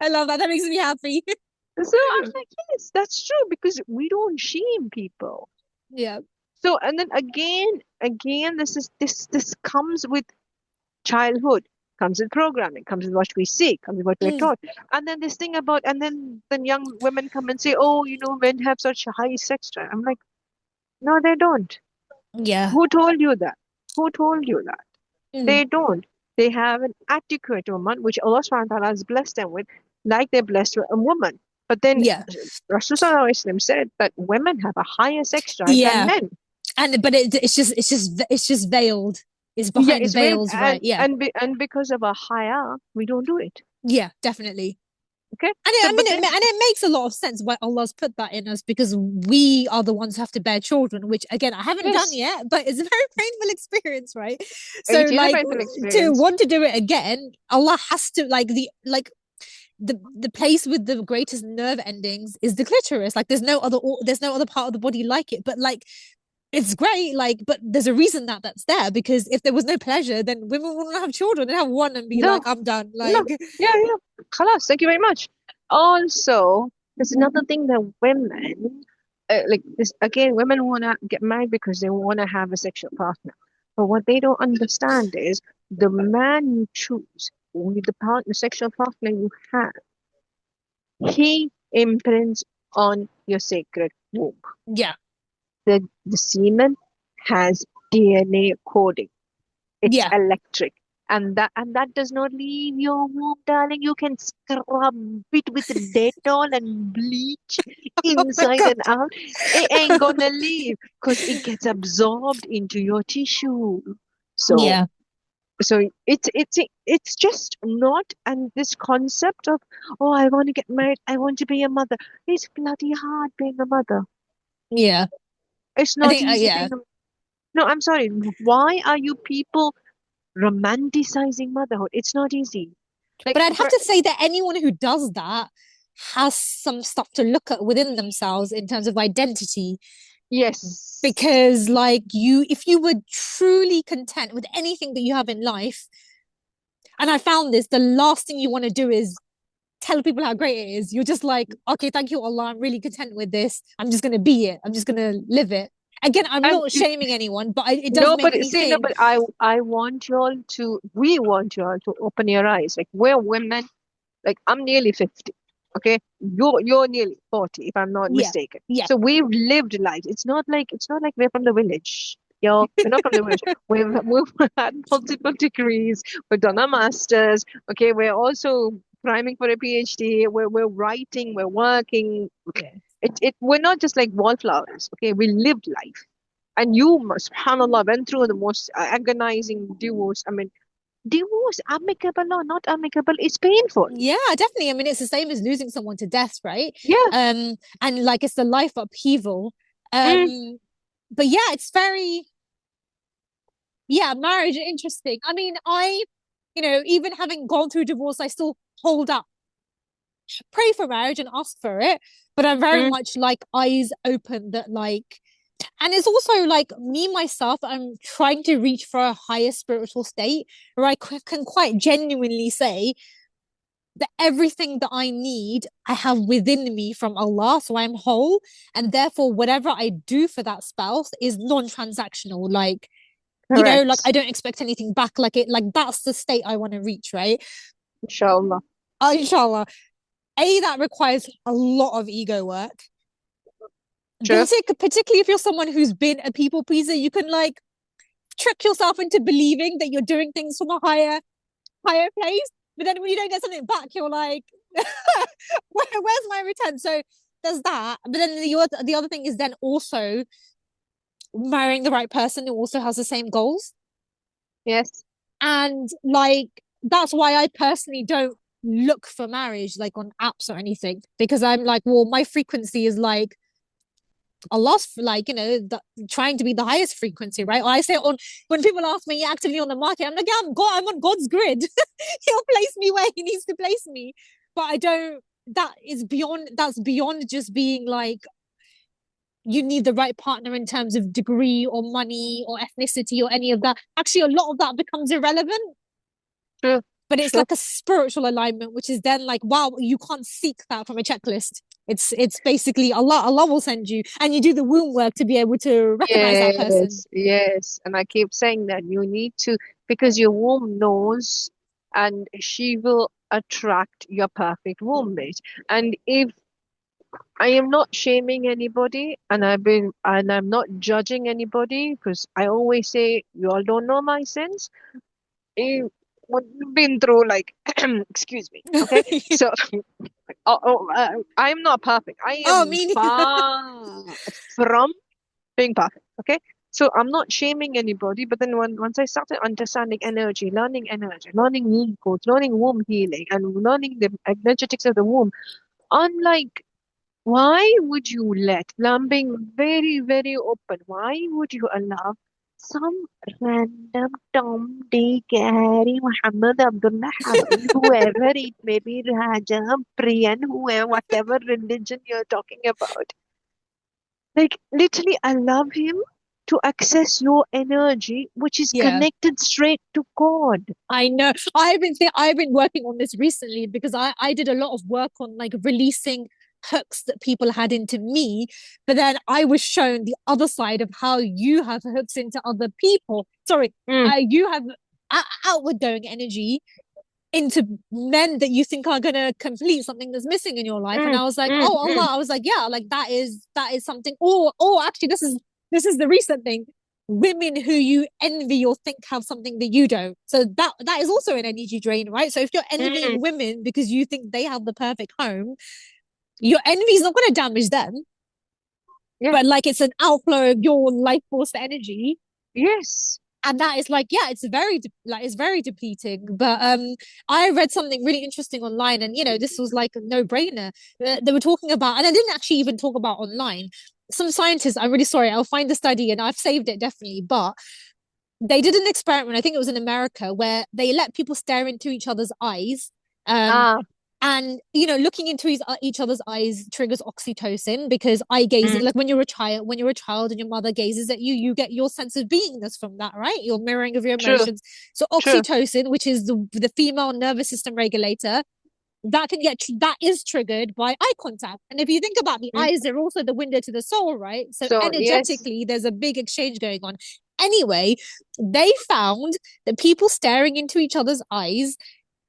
S2: I love that. That makes me happy.
S1: So I'm like, yes, that's true because we don't shame people.
S2: Yeah.
S1: So and then again, this comes with childhood, comes with programming, comes with what we see, comes with what we're
S2: Mm.
S1: taught. And then this thing about and then young women come and say, oh, men have such a high sex drive. I'm like, no, they don't.
S2: Yeah.
S1: Who told you that? Who told you that?
S2: Mm.
S1: They don't. They have an adequate woman, which Allah subhanahu wa ta'ala has blessed them with, like they're blessed with a woman. But then
S2: Yeah.
S1: Rasulullah said that women have a higher sex drive than
S2: Yeah.
S1: men.
S2: And but it's just veiled. It's
S1: Yeah,
S2: behind
S1: it's weird,
S2: veils, right? Yeah.
S1: and because of our haya, we don't do it.
S2: Yeah, definitely.
S1: Okay,
S2: And
S1: so
S2: I mean,
S1: but then
S2: and it makes a lot of sense why Allah's put that in us because we are the ones who have to bear children, which again I haven't done
S1: yes,
S2: yet, but it's a very painful experience, right? So
S1: it is a
S2: like
S1: painful
S2: to
S1: experience.
S2: want to do it again, Allah has to the place with the greatest nerve endings is the clitoris. Like there's no other part of the body like it, but like it's great, like, but there's a reason that that's there because if there was no pleasure, then women wouldn't have children. They'd have one and be like,
S1: No,
S2: I'm done.
S1: no,
S2: Like,
S1: yeah. Khalas, thank you very much. Also, there's another thing that women, like this again, women want to get married because they want to have a sexual partner. But what they don't understand is the man you choose, with the partner, sexual partner you have, he imprints on your sacred womb.
S2: yeah,
S1: The semen has DNA coding. It's
S2: yeah.
S1: electric. And that does not leave your womb, darling. You can scrub it with Dettol and bleach
S2: Oh my
S1: inside
S2: God.
S1: and out. It ain't gonna leave because it gets absorbed into your tissue. So
S2: Yeah.
S1: so it's just not, and this concept of, oh, I want to get married, I want to be a mother. It's bloody hard being a mother.
S2: Yeah.
S1: It's
S2: I
S1: not
S2: think,
S1: easy
S2: yeah.
S1: being a, no, I'm sorry. Why are you people romanticizing motherhood? It's not easy. Like
S2: But I'd have
S1: for
S2: to say that anyone who does that has some stuff to look at within themselves in terms of identity.
S1: yes.
S2: Because, like, if you were truly content with anything that you have in life, and I found this, the last thing you want to do is tell people how great it is. You're just like, okay, thank you, Allah. I'm really content with this. I'm just going to be it. I'm just going to live it. Again, I'm
S1: And
S2: not shaming anyone, but it does
S1: no,
S2: make
S1: but
S2: me
S1: see, no,
S2: think,
S1: but I want you all to, we want you all to open your eyes. Like we're women. Like I'm nearly 50. Okay, you're nearly 40, if I'm not
S2: yeah,
S1: mistaken.
S2: yeah,
S1: So we've lived life. It's not like we're from the village. Yo, we're not from the village. We've had multiple degrees. We've done our masters. Okay, we're also priming for a PhD. We're writing. We're working. Okay, we're not just like wallflowers. Okay, we lived life. And you, subhanallah, went through the most agonizing divorce. I mean, divorce, amicable or not amicable, it's painful.
S2: Yeah, definitely. I mean, it's the same as losing someone to death, right?
S1: Yeah.
S2: And like it's the life upheaval.
S1: Mm,
S2: But yeah, it's very, yeah, marriage interesting. I mean, even having gone through divorce, I still hold up, pray for marriage and ask for it. But I'm very
S1: mm,
S2: much like eyes open that like, and it's also like me myself, I'm trying to reach for a higher spiritual state where I can quite genuinely say that everything that I need, I have within me from Allah. So I'm whole. And therefore, whatever I do for that spouse is non-transactional. Like, like
S1: correct.
S2: I don't expect anything back. Like that's the state I want to reach, right?
S1: Inshallah.
S2: Inshallah. That requires a lot of ego work.
S1: True.
S2: Particularly if you're someone who's been a people pleaser, you can like trick yourself into believing that you're doing things from a higher place. But then when you don't get something back, you're like, where's my return? So there's that. But then the other thing is then also marrying the right person who also has the same goals.
S1: Yes.
S2: And like that's why I personally don't look for marriage like on apps or anything because I'm like, well, my frequency is like a loss for like trying to be the highest frequency, right? Or I say on when people ask me, you're actively on the market, I'm like, yeah, I'm on God's grid. He'll place me where he needs to place me. But I don't that's beyond just being like you need the right partner in terms of degree or money or ethnicity or any of that. Actually, a lot of that becomes irrelevant.
S1: True.
S2: But it's
S1: True.
S2: like a spiritual alignment, which is then like, wow, you can't seek that from a checklist. It's basically Allah will send you, and you do the womb work to be able to recognize that person.
S1: Yes, yes. And I keep saying that you need to, because your womb knows and she will attract your perfect womb mate. And if I am not shaming anybody and I'm not judging anybody because I always say you all don't know my sins. You've been through like, excuse me. Okay. So, I'm not perfect. I
S2: Oh,
S1: am
S2: meaning
S1: far from being perfect. Okay. So I'm not shaming anybody, but then once I started understanding energy, learning womb codes, learning womb healing, and learning the energetics of the womb, I'm like, why would you let, now I'm being very, very open, why would you allow some random Tom, Dick, Harry, Muhammad, Abdullah, Habib, whoever it may be, Raja, Priyan, whoever, whatever religion you're talking about, like literally allow him to access your energy, which is
S2: yeah,
S1: connected straight to God.
S2: I know. I've been working on this recently because I did a lot of work on like releasing hooks that people had into me, but then I was shown the other side of how you have hooks into other people. Sorry,
S1: Mm,
S2: you have outward going energy into men that you think are gonna complete something that's missing in your life. And
S1: mm,
S2: I was like,
S1: mm,
S2: oh
S1: mm.
S2: Allah, I was like, yeah, like that is something. Or actually, this is the recent thing. Women who you envy or think have something that you don't. So that is also an energy drain, right? So if you're
S1: Mm,
S2: envying women because you think they have the perfect home, your envy is not going to damage them,
S1: yeah,
S2: but like it's an outflow of your life force energy,
S1: yes.
S2: and that is like, yeah, it's very depleting. But I read something really interesting online, and this was like a no-brainer. They were talking about, and I didn't actually even talk about online. Some scientists, I'm really sorry, I'll find the study and I've saved it definitely, but they did an experiment, I think it was in America, where they let people stare into each other's eyes. um
S1: Ah,
S2: and looking into each other's eyes triggers oxytocin, because eye gazing,
S1: mm,
S2: like when you're a child and your mother gazes at you, you get your sense of beingness from that, right? Your mirroring of your
S1: true,
S2: emotions. So
S1: true.
S2: oxytocin, which is the female nervous system regulator, that is triggered by eye contact. And if you think about the
S1: Mm.
S2: eyes, they're also the window to the soul, right? So
S1: So, yes.
S2: energetically there's a big exchange going on. Anyway, they found that people staring into each other's eyes,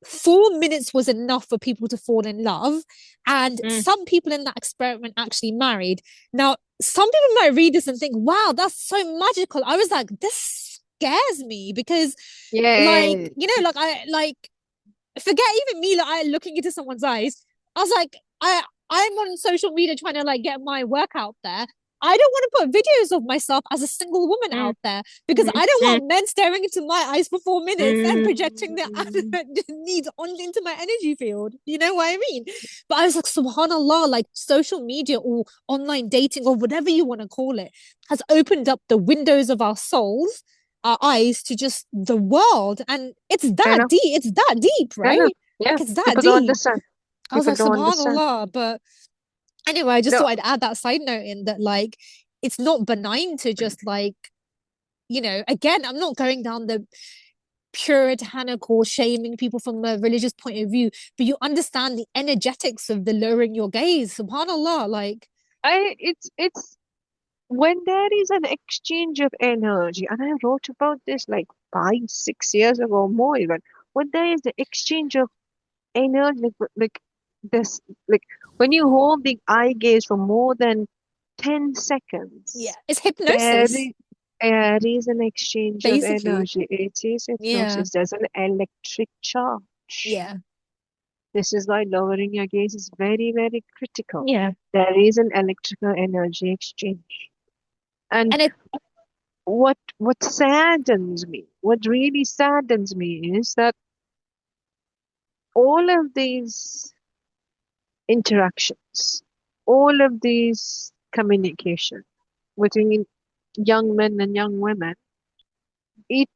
S2: 4 minutes was enough for people to fall in love. And
S1: Mm,
S2: some people in that experiment actually married. Now, some people might read this and think, wow, that's so magical. I was like, this scares me because, like,
S1: yeah.
S2: like I like forget even me, like I looking into someone's eyes. I was like, I'm on social media trying to like get my work out there. I don't want to put videos of myself as a single woman
S1: Mm,
S2: out there because
S1: mm,
S2: I don't
S1: mm,
S2: want men staring into my eyes for 4 minutes and projecting their
S1: mm.
S2: needs on into my energy field. You know what I mean? But I was like, subhanallah, like social media or online dating or whatever you want to call it has opened up the windows of our souls, our eyes to just the world. And it's
S1: I
S2: that
S1: know,
S2: deep. It's that deep,
S1: I know.
S2: right?
S1: Yeah,
S2: Like it's that
S1: people don't
S2: deep.
S1: understand.
S2: I was
S1: People
S2: like,
S1: don't understand.
S2: subhanallah. But anyway, I just
S1: No,
S2: thought I'd add that side note in that, like, it's not benign to just like, again, I'm not going down the puritanical shaming people from a religious point of view, but you understand the energetics of the lowering your gaze. Subhanallah, like,
S1: it's when there is an exchange of energy, and I wrote about this like 5, 6 years ago, more even. When there is the exchange of energy, like this, like when you hold the eye gaze for more than 10
S2: yeah,
S1: seconds,
S2: it's
S1: there
S2: hypnosis,
S1: is, there is an exchange of
S2: basically.
S1: energy. It is
S2: Yeah,
S1: hypnosis. There's an electric charge.
S2: yeah,
S1: This is why lowering your gaze is very, very critical.
S2: yeah.
S1: There is an electrical energy exchange. And
S2: And it,
S1: what saddens me, what really saddens me is that all of these interactions, all of these communication between young men and young women, it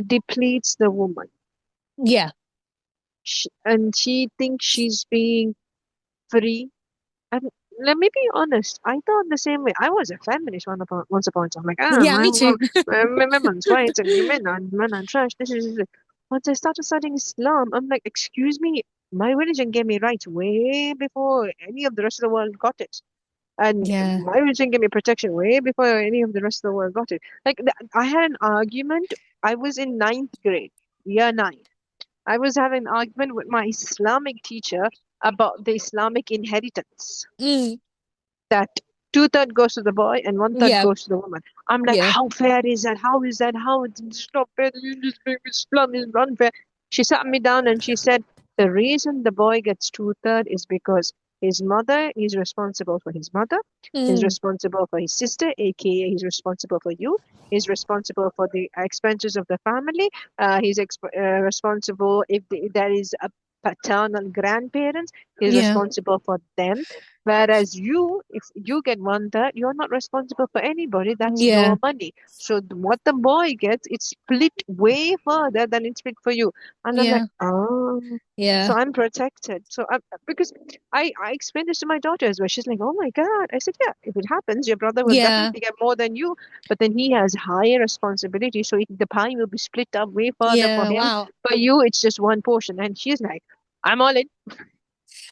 S1: depletes the woman.
S2: yeah,
S1: And she thinks she's being free. And let me be honest, I thought the same way. I was a feminist once upon a time. Like,
S2: yeah, me too.
S1: women's rights and men are trash. This. Once I started studying Islam, I'm like, excuse me, my religion gave me rights way before any of the rest of the world got it. And
S2: Yeah,
S1: my religion gave me protection way before any of the rest of the world got it. Like, I had an argument. I was in ninth grade, year nine. I was having an argument with my Islamic teacher about the Islamic inheritance
S2: mm,
S1: that two-third goes to the boy and one-third
S2: yeah,
S1: goes to the woman. I'm like,
S2: yeah,
S1: how fair is that? How is that? How it's not fair? Islam is unfair. She sat me down and she said, the reason the boy gets two-third is because his mother is responsible for his mother, he's
S2: mm,
S1: responsible for his sister, aka he's responsible for you, he's responsible for the expenses of the family, responsible if there is a paternal grandparents, he's
S2: yeah,
S1: responsible for them. Whereas you, if you get one third, you're not responsible for anybody. That's
S2: yeah,
S1: your money. So what the boy gets, it's split way further than it's split for you. And I'm like,
S2: yeah,
S1: oh, so
S2: yeah,
S1: I'm protected. Because I explained this to my daughter as well. She's like, oh my God. I said, yeah, if it happens, your brother will
S2: yeah,
S1: definitely get more than you, but then he has higher responsibility. So the pie will be split up way further for
S2: yeah.
S1: him.
S2: Wow.
S1: For you, it's just one portion. And she's like, I'm all in.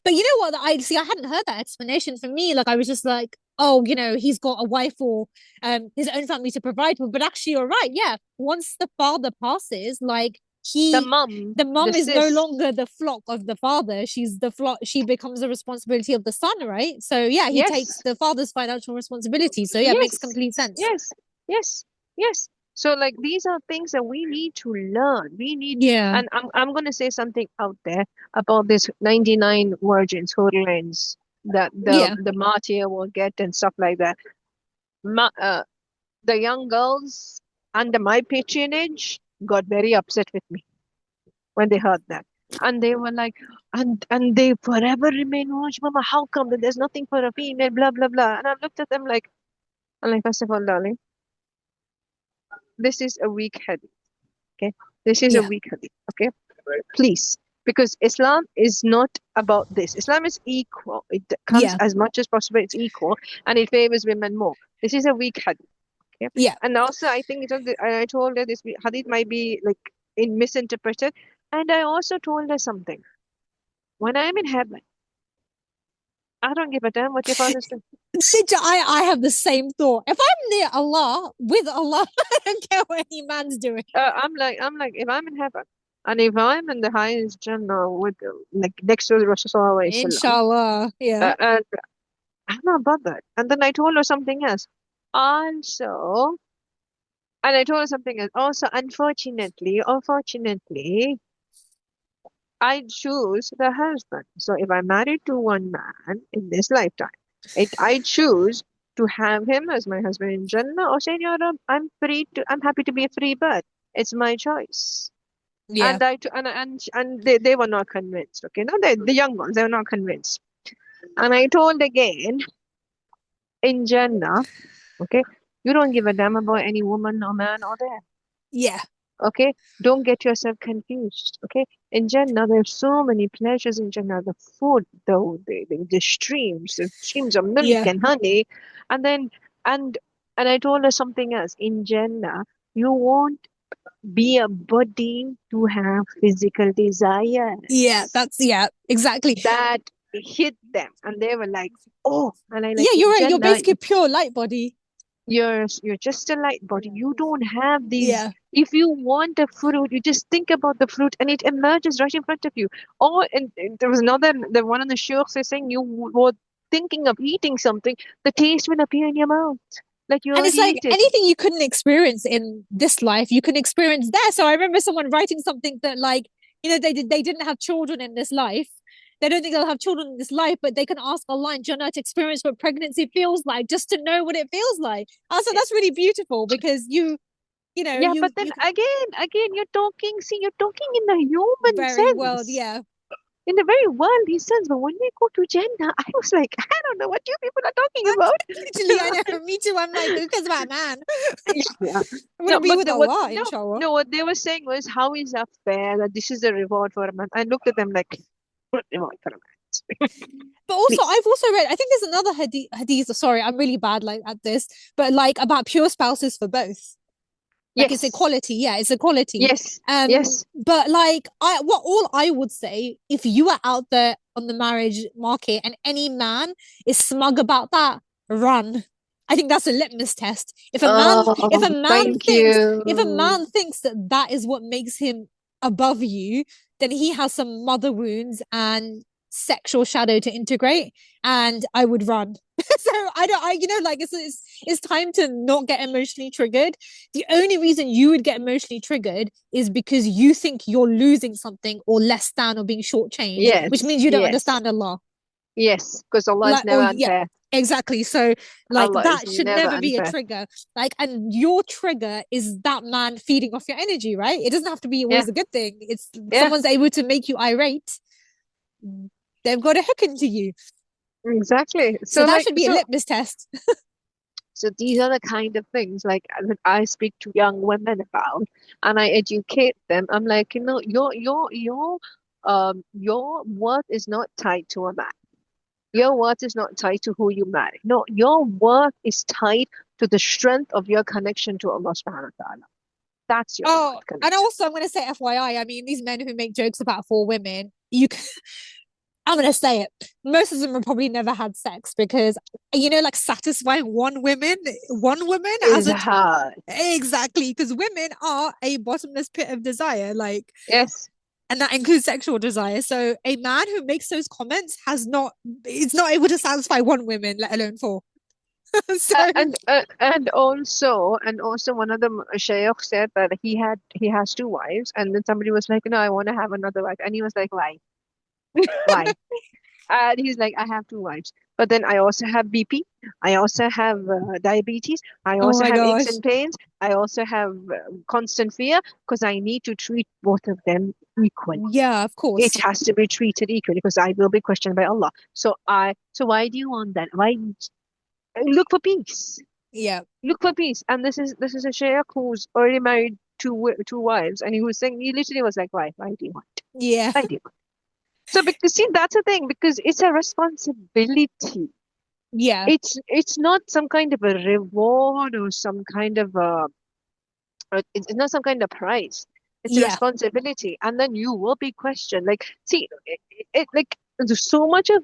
S2: But you know what? I see. I hadn't heard that explanation. For me, like I was just like, oh, he's got a wife or his own family to provide for. But actually, you're right. Yeah, once the father passes, like
S1: The
S2: he,
S1: mom,
S2: the
S1: the
S2: mom is no
S1: sis.
S2: longer the flock of the father. She's the flock. She becomes the responsibility of the son, right? So yeah, he takes
S1: Yes.
S2: the father's financial responsibility. So yeah, it makes
S1: Yes,
S2: complete sense.
S1: yes, yes, yes. So like these are things that we need to learn. We need,
S2: Yeah,
S1: and I'm gonna say something out there about this 99 virgins who remains that
S2: yeah,
S1: the martyr will get and stuff like that. Ma the young girls under my patronage got very upset with me when they heard that. And they were like, and they forever remain virgin, Mama. How come that there's nothing for a female, blah blah blah. And I looked at them like, I'm like, first of all, darling, this is a weak hadith. Okay, this is a
S2: yeah,
S1: weak hadith. Okay, please, because Islam is not about this. Islam is equal. It comes
S2: yeah,
S1: as much as possible. It's equal, and it favors women more. This is a weak hadith. Okay,
S2: yeah.
S1: and also I think I told her this hadith might be like misinterpreted, and I also told her something. When I'm in heaven, I don't give a damn what your fathers do.
S2: I have the same thought. If I'm near Allah with Allah, I don't care what any man's doing.
S1: I'm like, if I'm in heaven, and if I'm in the highest Jannah with like next to the Rasulullah,
S2: Inshallah. Yeah.
S1: and I'm not bothered. And then I told her something else. Also, and I told her something else. Also, unfortunately, or fortunately, I choose the husband. So if I'm married to one man in this lifetime, I choose to have him as my husband in Jannah or say, "Ya Rab, I'm happy to be a free bird. It's my choice."
S2: Yeah,
S1: And they were not convinced. Okay, no, the young ones, they were not convinced. And I told again in Jannah, okay, you don't give a damn about any woman or man or there.
S2: yeah,
S1: Okay, don't get yourself confused. Okay, in Jannah, there's so many pleasures in Jannah. The food, the streams of milk
S2: yeah,
S1: and honey, and then and and I told her something else. In Jannah, you won't be a body to have physical
S2: yeah.
S1: desires.
S2: That's yeah, exactly.
S1: That hit them, and they were like, "Oh!" And I
S2: Yeah,
S1: like
S2: you're
S1: in
S2: right. You're
S1: Jannah.
S2: basically pure light body.
S1: You're just a light body. You don't have these.
S2: Yeah,
S1: If you want a fruit, you just think about the fruit and it emerges right in front of you. Or and there was another, the one on the sheikhs is saying you were thinking of eating something, the taste will appear in your mouth. Like you
S2: and it's
S1: already
S2: like
S1: eat it.
S2: anything you couldn't experience in this life, you can experience there. So I remember someone writing something that, like, they didn't have children in this life. They don't think they'll have children in this life, but they can ask Allah in Jannah to experience what pregnancy feels like, just to know what it feels like. So that's really beautiful because you know,
S1: Yeah, but then
S2: you
S1: again, you're talking in the human
S2: very well,
S1: sense.
S2: yeah.
S1: In the very worldly sense, but when we go to Jannah, I was like, I don't know what you people are talking
S2: Literally, I
S1: about.
S2: know. Me too. I'm like, who cares about man?
S1: Yeah.
S2: I want
S1: No,
S2: to be
S1: but
S2: with Allah, inshallah.
S1: what they were saying was, how is that fair? That this is a reward for a man. I looked at them like, what reward for a man?
S2: But also,
S1: Please.
S2: I've also read. I think there's another hadith. Sorry, I'm really bad like at this, but like about pure spouses for both. Like it's
S1: Yes,
S2: equality. Yeah, it's equality.
S1: yes, yes.
S2: But like all I would say, if you are out there on the marriage market and any man is smug about that, run. I think that's a litmus test. If
S1: Oh,
S2: a man
S1: thank
S2: thinks, if a
S1: you.
S2: man thinks that that is what makes him above you, then he has some mother wounds and sexual shadow to integrate, and I would run. So I don't, I like it's time to not get emotionally triggered. The only reason you would get emotionally triggered is because you think you're losing something or less than or being shortchanged, which
S1: Yes,
S2: means you don't
S1: yes,
S2: understand Allah.
S1: yes. Because Allah is
S2: Like, oh
S1: never
S2: yeah,
S1: unfair.
S2: exactly. So like
S1: Allah is
S2: that should
S1: never
S2: never be a
S1: unfair.
S2: trigger. Like, and your trigger is that man feeding off your energy, right? It doesn't have to be
S1: Yeah,
S2: always a good thing. It's
S1: yeah,
S2: someone's able to make you irate, they've got a hook into you.
S1: exactly.
S2: So that should be a litmus test.
S1: So these are the kind of things like that I speak to young women about, and I educate them. I'm like, your worth is not tied to a man. Your worth is not tied to who you marry. No, your worth is tied to the strength of your connection to Allah subhanahu wa ta'ala. That's your
S2: Oh,
S1: worth
S2: and
S1: connection.
S2: also I'm going to say FYI, I mean, these men who make jokes about four women, you can, I'm going to say it. Most of them have probably never had sex because, like satisfying one woman as
S1: Is
S2: a,
S1: hard.
S2: exactly, because women are a bottomless pit of desire, like,
S1: Yes.
S2: and that includes sexual desire. So a man who makes those comments is not able to satisfy one woman, let alone four. So,
S1: And also one of the shaykh said that he has two wives, and then somebody was like, no, I want to have another wife, and he was like, why? And he's like, I have two wives, but then I also have BP, I also have diabetes, I
S2: oh
S1: also
S2: my
S1: have aches
S2: gosh.
S1: and pains, I also have constant fear because I need to treat both of them equally.
S2: Yeah, of
S1: It
S2: course.
S1: has to be treated equally because I will be questioned by Allah. So why do you want that? Why look for peace?
S2: Yeah.
S1: Look for peace. And this is a shaykh who's already married two wives, and he was saying he literally was like, why do you want?
S2: Yeah.
S1: Why do you want? So because see that's the thing because it's a responsibility.
S2: Yeah.
S1: It's not some kind of a reward or some kind of it's not some kind of prize. It's a
S2: Yeah.
S1: responsibility, and then you will be questioned. Like, see, like there's so much of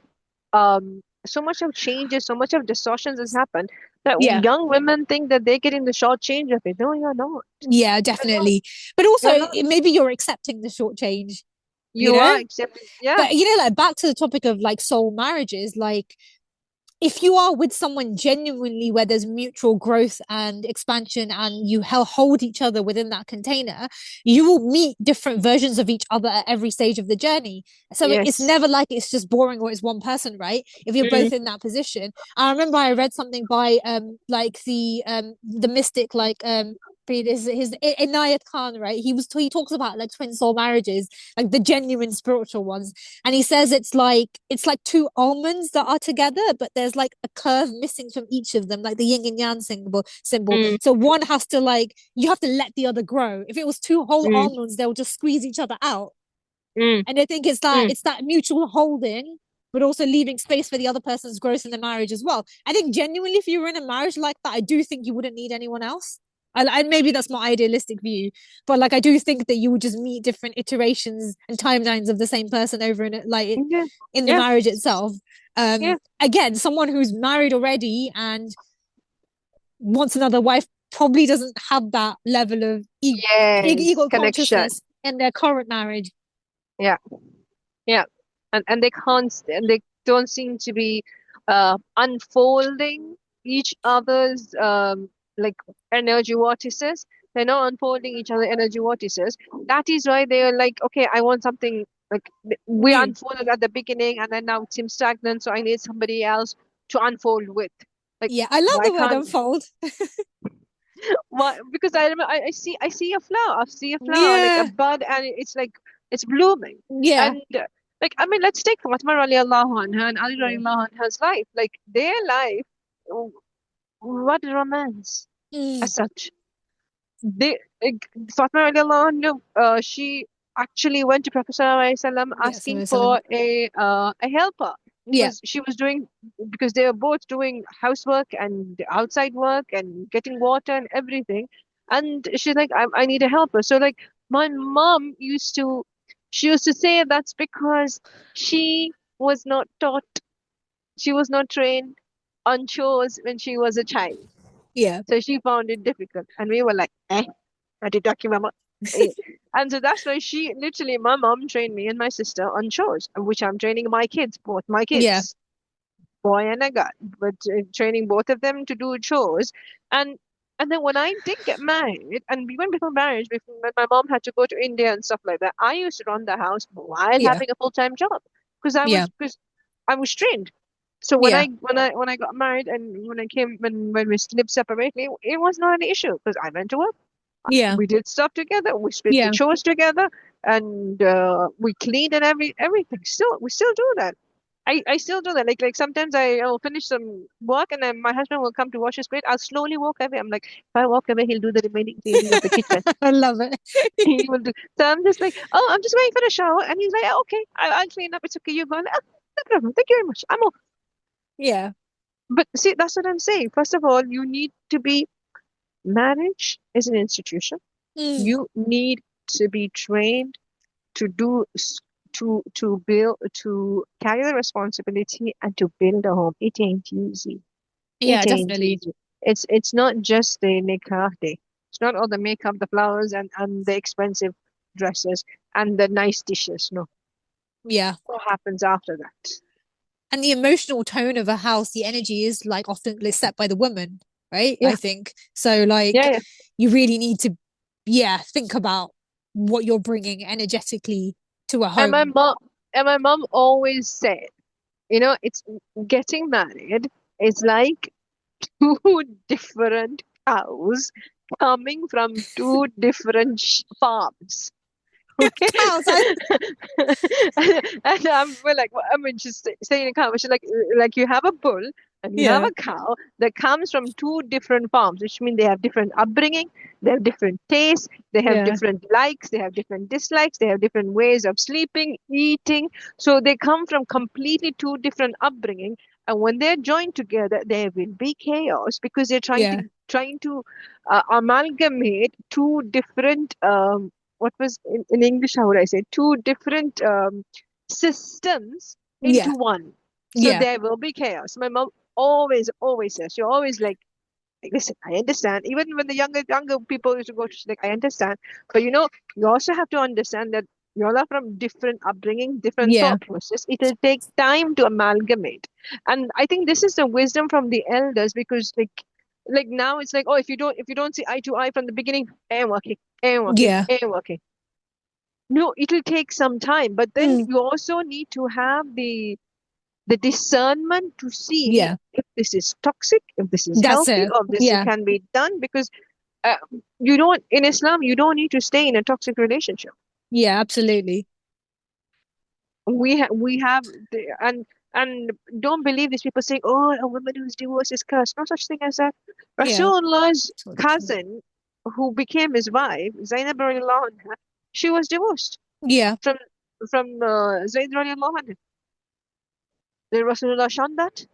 S1: changes, so much of distortions has happened that
S2: Yeah.
S1: young women think that they're getting the short change of it. No, you're not.
S2: Yeah,
S1: You're not.
S2: definitely. But also,
S1: You're not.
S2: maybe you're accepting the short change, you
S1: You
S2: know?
S1: are accepting. Yeah.
S2: But, like back to the topic of like soul marriages, like if you are with someone genuinely where there's mutual growth and expansion and you hold each other within that container, you will meet different versions of each other at every stage of the journey. So it's
S1: Yes.
S2: never like it's just boring or it's one person, right? If you're
S1: Mm,
S2: both in that position. I remember I read something by like the mystic his Inayat Khan, right? He talks about like twin soul marriages, like the genuine spiritual ones, and he says it's like two almonds that are together, but there's like a curve missing from each of them, like the yin and yang symbol.
S1: mm,
S2: So one has to like you have to let the other grow. If it was two whole
S1: mm,
S2: almonds, they'll just squeeze each other out.
S1: mm,
S2: And I think it's that
S1: mm.
S2: it's that mutual holding, but also leaving space for the other person's growth in the marriage as well. I think genuinely, if you were in a marriage like that, I do think you wouldn't need anyone else. Maybe that's my idealistic view, but like I do think that you would just meet different iterations and timelines of the same person over in it,
S1: Yeah,
S2: in the
S1: yeah,
S2: marriage itself.
S1: yeah.
S2: Again, someone who's married already and wants another wife probably doesn't have that level of
S1: Yes,
S2: ego
S1: connection.
S2: consciousness in their current marriage.
S1: Yeah, yeah. And they can't and they don't seem to be unfolding each other's like energy vortices. They're not unfolding each other energy vortices. That is why they're like, okay, I want something like we
S2: New.
S1: unfolded at the beginning and then now it seems stagnant, so I need somebody else to unfold with. Like,
S2: Yeah, I love
S1: why
S2: the word
S1: can't
S2: unfold.
S1: why? Because I remember I see a flower. I see a flower like a
S2: Yeah,
S1: bud, and it's like it's blooming.
S2: yeah,
S1: And like I mean, let's take Fatima radiallahu anha and Ali
S2: yeah.
S1: radiallahu anha's life. Like their life, w- what romance
S2: Mm,
S1: as such. They like Fatima radiallahu anha, she actually went to Prophet sallallahu alaihi wasallam
S2: yeah,
S1: asking
S2: sallallahu.
S1: for a helper
S2: Yeah,
S1: because she was doing because they were both doing housework and outside work and getting water and everything, and she's like, I need a helper. So like my mom she used to say that's because she was not taught, she was not trained on chores when she was a child,
S2: yeah,
S1: so she found it difficult, and we were like, eh. Atitaki mama. Eh. And so that's why my mom trained me and my sister on chores, which I'm training my kids, both my
S2: yeah,
S1: kids, boy and a girl, but training both of them to do chores. And and then when I did get married, and even before marriage, before when my mom had to go to India and stuff like that, I used to run the house while
S2: yeah,
S1: having a full-time job
S2: yeah,
S1: because I was trained. So
S2: yeah,
S1: when I got married and when we lived separately, it was not an issue because I went to work,
S2: yeah,
S1: we did stuff together. We split the
S2: yeah,
S1: chores together, and we cleaned and everything. Still, we still do that. I still do that. Like sometimes I'll finish some work and then my husband will come to wash his plate. I'll slowly walk away. I'm like, if I walk away, he'll do the remaining cleaning of the kitchen.
S2: I love it.
S1: He will do. So I'm just like, oh, I'm just waiting for the shower, and he's like, "Oh, okay, I'll clean up. It's okay. You go. "Ah, no problem. Thank you very much. I'm off."
S2: Yeah,
S1: But see, that's what I'm saying. First of all, you need to be marriage is an institution.
S2: mm,
S1: You need to be trained to do to build to carry the responsibility and to build a home. It ain't easy.
S2: yeah,
S1: It ain't
S2: definitely.
S1: easy. It's not just the nikah day. It's not all the makeup, the flowers, and the expensive dresses and the nice dishes. No,
S2: Yeah,
S1: what happens after that?
S2: and the emotional tone of a house, the energy is like often like, set by the woman, right? I
S1: Yeah,
S2: think so. Like,
S1: yeah, yeah.
S2: you really need to, yeah, think about what you're bringing energetically to a
S1: And my
S2: home.
S1: mom and my mom always said, it's getting married is like two different cows coming from two different farms. Okay.
S2: Cows, I,
S1: And we're like, well, I mean, she's saying a cow. She's like you have a bull and you have
S2: yeah,
S1: a cow that comes from two different farms, which means they have different upbringing, they have different tastes, they have
S2: yeah,
S1: different likes, they have different dislikes, they have different ways of sleeping, eating. So they come from completely two different upbringing. And when they're joined together, there will be chaos because they're
S2: yeah,
S1: trying to amalgamate two different what was in English, how would I say, two different systems
S2: yeah,
S1: into one. So
S2: yeah,
S1: there will be chaos. My mom always says, she always like, listen, I understand. Even when the younger people used to go, she's like, I understand. But you also have to understand that You all are from different upbringing, different
S2: Yeah.
S1: thought process. It'll take time to amalgamate. And I think this is the wisdom from the elders because like now it's like, oh, if you don't see eye to eye from the beginning, ain't working, ain't working,
S2: Yeah.
S1: ain't working. No, it'll take some time. But then
S2: Mm,
S1: you also need to have the discernment to see
S2: yeah.
S1: if this is toxic, if this is
S2: That's
S1: healthy,
S2: it.
S1: or if this
S2: Yeah.
S1: can be done because uh, you don't in Islam you don't need to stay in a toxic relationship.
S2: Yeah, absolutely.
S1: We have and don't believe these people saying, oh, a woman who's divorced is cursed. No such thing as that.
S2: Yeah.
S1: Rasulullah's
S2: Totally true.
S1: cousin, who became his wife, Zainab radiallahu anha, she was divorced
S2: Yeah.
S1: from Zayd radiallahu anha. Did Rasulullah shun that?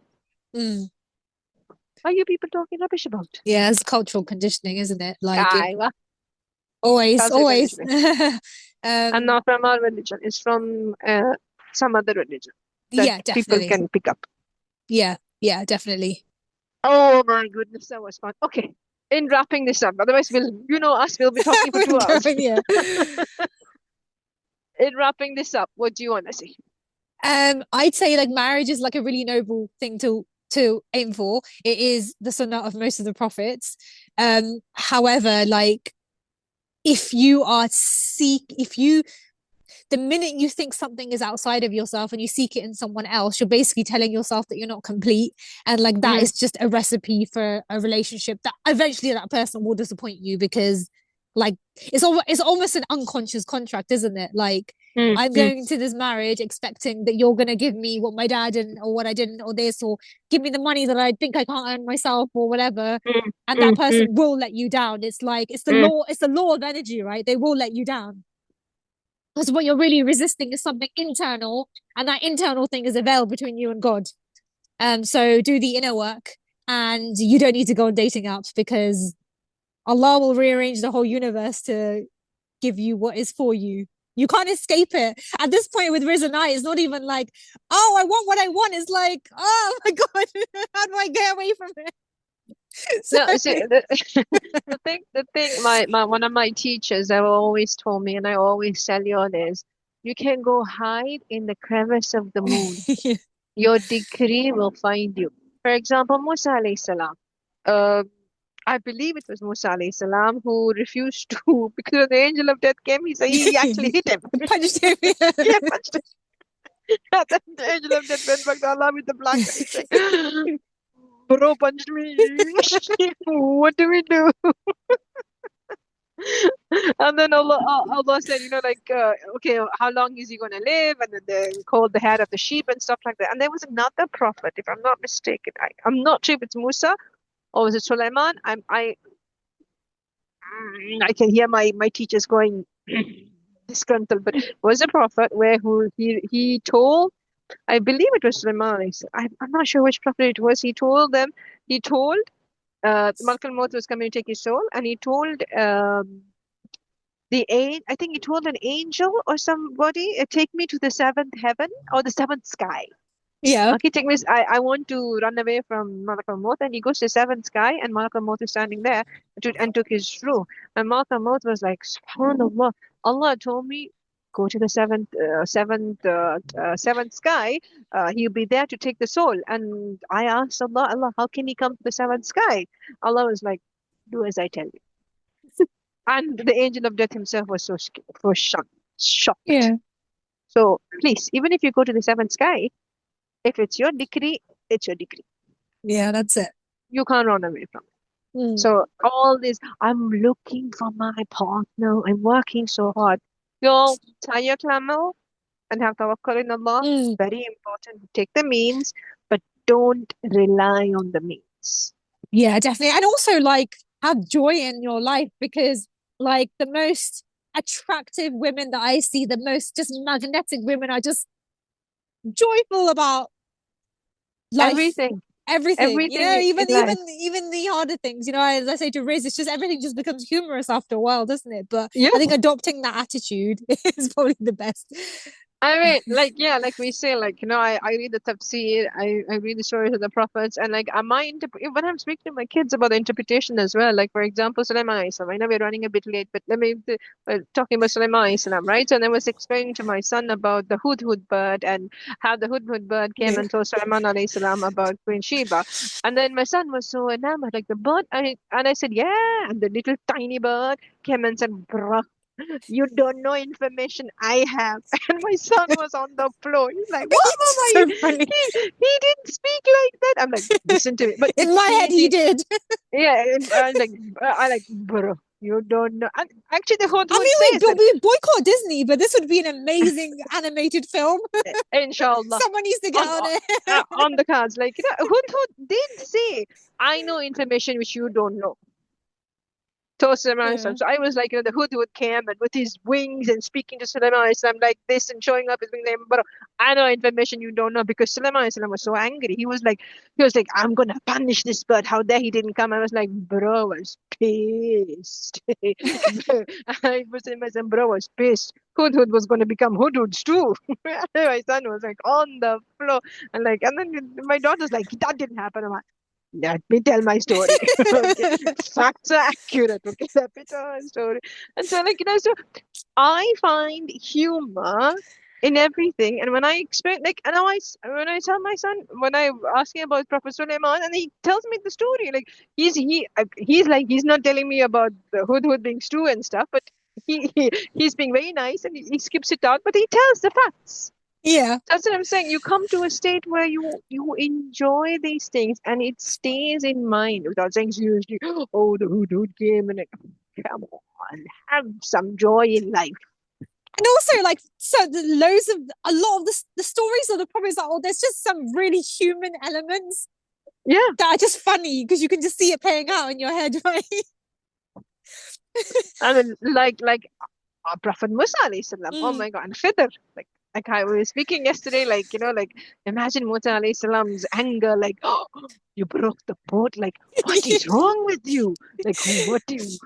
S2: Mm.
S1: What are you people talking rubbish about?
S2: Yeah, it's cultural conditioning, isn't it? Like it
S1: Aiwa,
S2: always,
S1: cultural
S2: always.
S1: conditioning. And
S2: Um,
S1: not from our religion. It's from some other religion that
S2: yeah,
S1: people
S2: definitely.
S1: can pick up.
S2: Yeah, yeah, definitely.
S1: Oh my goodness, that was fun. Okay, in wrapping this up, otherwise we'll be talking for
S2: We're
S1: 2 hours.
S2: going, yeah.
S1: In wrapping this up, what do you want to say?
S2: I'd say like marriage is like a really noble thing to aim for. It is the sunnah of most of the prophets. However, like if you the minute you think something is outside of yourself and you seek it in someone else, you're basically telling yourself that you're not complete. And like that
S1: Mm,
S2: is just a recipe for a relationship that eventually that person will disappoint you because like it's almost an unconscious contract, isn't it? Like
S1: mm,
S2: I'm
S1: mm,
S2: going into this marriage expecting that you're gonna give me what my dad didn't or what I didn't or this or give me the money that I think I can't earn myself or whatever.
S1: mm,
S2: And that
S1: mm, mm,
S2: person will let you down. It's like
S1: mm,
S2: it's the law of energy, right? They will let you down. Because what you're really resisting is something internal, and that internal thing is a veil between you and God. So do the inner work, and you don't need to go on dating apps because Allah will rearrange the whole universe to give you what is for you. You can't escape it. At this point with Rizana, it's not even like, oh, I want what I want. It's like, oh my God, how do I get away from it? So,
S1: No, see, the thing, my one of my teachers have always told me, and I always tell you all is, you can go hide in the crevice of the moon. Your decree will find you. For example, Musa alayhi salam. Uh, I believe it was Musa alayhi salam who refused to, because when the angel of death came, he actually hit him.
S2: punched him.
S1: He punched him. And then the angel of death went back to Allah with the blanket. He's like, bro punched me. What do we do? And then Allah said, okay, how long is he going to live? And then they called the head of the sheep and stuff like that. And there was another prophet, if I'm not mistaken. I'm not sure if it's Musa or was it Sulaiman. I can hear my teachers going disgruntled, but it was a prophet where who he told, I believe it was Sulaiman. I'm not sure which prophet it was. He told Malcolm Maut was coming to take his soul, and he told I think he told an angel or somebody, take me to the seventh heaven or the seventh sky.
S2: Yeah.
S1: Okay, take me. I want to run away from Malcolm Maut, and he goes to the seventh sky, and Malcolm Maut is standing there and took his shrew. And Malcolm Maut was like, Subhanallah, Allah told me go to the seventh sky. He'll be there to take the soul. And I asked Allah, how can he come to the seventh sky? Allah was like, do as I tell you. And the angel of death himself was so was shocked.
S2: Yeah.
S1: So please, even if you go to the seventh sky, if it's your decree, it's your decree.
S2: Yeah, that's it.
S1: You can't run away from it.
S2: Mm.
S1: So all this, I'm looking for my partner. I'm working so hard. You'll tie your camel and have tawakkul in Allah.
S2: Mm.
S1: Very important. Take the means, but don't rely on the means.
S2: Yeah, definitely. And also like have joy in your life because like the most attractive women that I see, the most just magnetic women are just joyful about life,
S1: Everything,
S2: everything. You know,
S1: everything in life.
S2: even the harder things. You know, as I say to Riz, it's just everything just becomes humorous after a while, doesn't it? But
S1: Yeah.
S2: I think adopting that attitude is probably the best.
S1: I mean, like, yeah, like we say, like, I read the tafsir, I read the stories of the prophets, and like, when I'm speaking to my kids about the interpretation as well, like, for example, Sulaiman alayhi salam, I know we're running a bit late, but talking about Sulaiman alayhi salam, right? So, and I was explaining to my son about the hudhud bird and how the hudhud bird came
S2: Yeah.
S1: and told Sulaiman alayhi salam about Queen Sheba. And then my son was so enamored, like, the bird, and I said, yeah, and the little tiny bird came and said, "Bruh, you don't know information I have." And my son was on the floor. He's like, "What,
S2: It's
S1: Mama?
S2: so funny.
S1: He didn't speak like that." I'm like, "Listen to me." But
S2: In my head, he
S1: he
S2: did.
S1: yeah, and I like, bro, you don't know. And actually, the
S2: I
S1: Hudhud
S2: mean,
S1: says that,
S2: we boycott Disney, but this would be an amazing animated film.
S1: inshallah,
S2: Someone needs to get
S1: on
S2: on
S1: on,
S2: it.
S1: on the cards, like, Hudhud did say, "I know information which you don't know." To Sulaiman Islam.
S2: Yeah.
S1: So I was like, the Hudhud came and with his wings and speaking to Sulaiman Islam like this and showing up his wings like, but I know information you don't know because Sulaiman Islam was so angry. He was like, I'm gonna punish this bird. How dare he didn't come? I was like, bro, I was pissed. I was in my son, bro, was pissed. Hudhud was gonna become Hudhuds too. My son was like on the floor and then my daughter's like, that didn't happen. I'm like, let me tell my story. Okay. Facts are accurate. Okay. Let me tell my story. And so, like, so I find humor in everything. And when I explain, like, and when I tell my son, when I ask him about Prophet Sulaiman, and he tells me the story, like, he's like, he's not telling me about the Hudhud being stew and stuff, but he's being very nice and he skips it out, but he tells the facts.
S2: Yeah.
S1: That's what I'm saying. You come to a state where you enjoy these things and it stays in mind without saying seriously, oh, the hood came and like, come on, have some joy in life.
S2: And also, like, so loads of a lot of the stories of the prophets are, oh, there's just some really human elements
S1: Yeah.
S2: that are just funny because you can just see it playing out in your head, right?
S1: I mean, like Prophet Musa alayhi salam. Oh
S2: Mm.
S1: my God, and Khidr. Like I was speaking yesterday, like, like imagine Musa alayhi salam's anger, like, oh, you broke the boat. Like, what is wrong with you? Like, what do you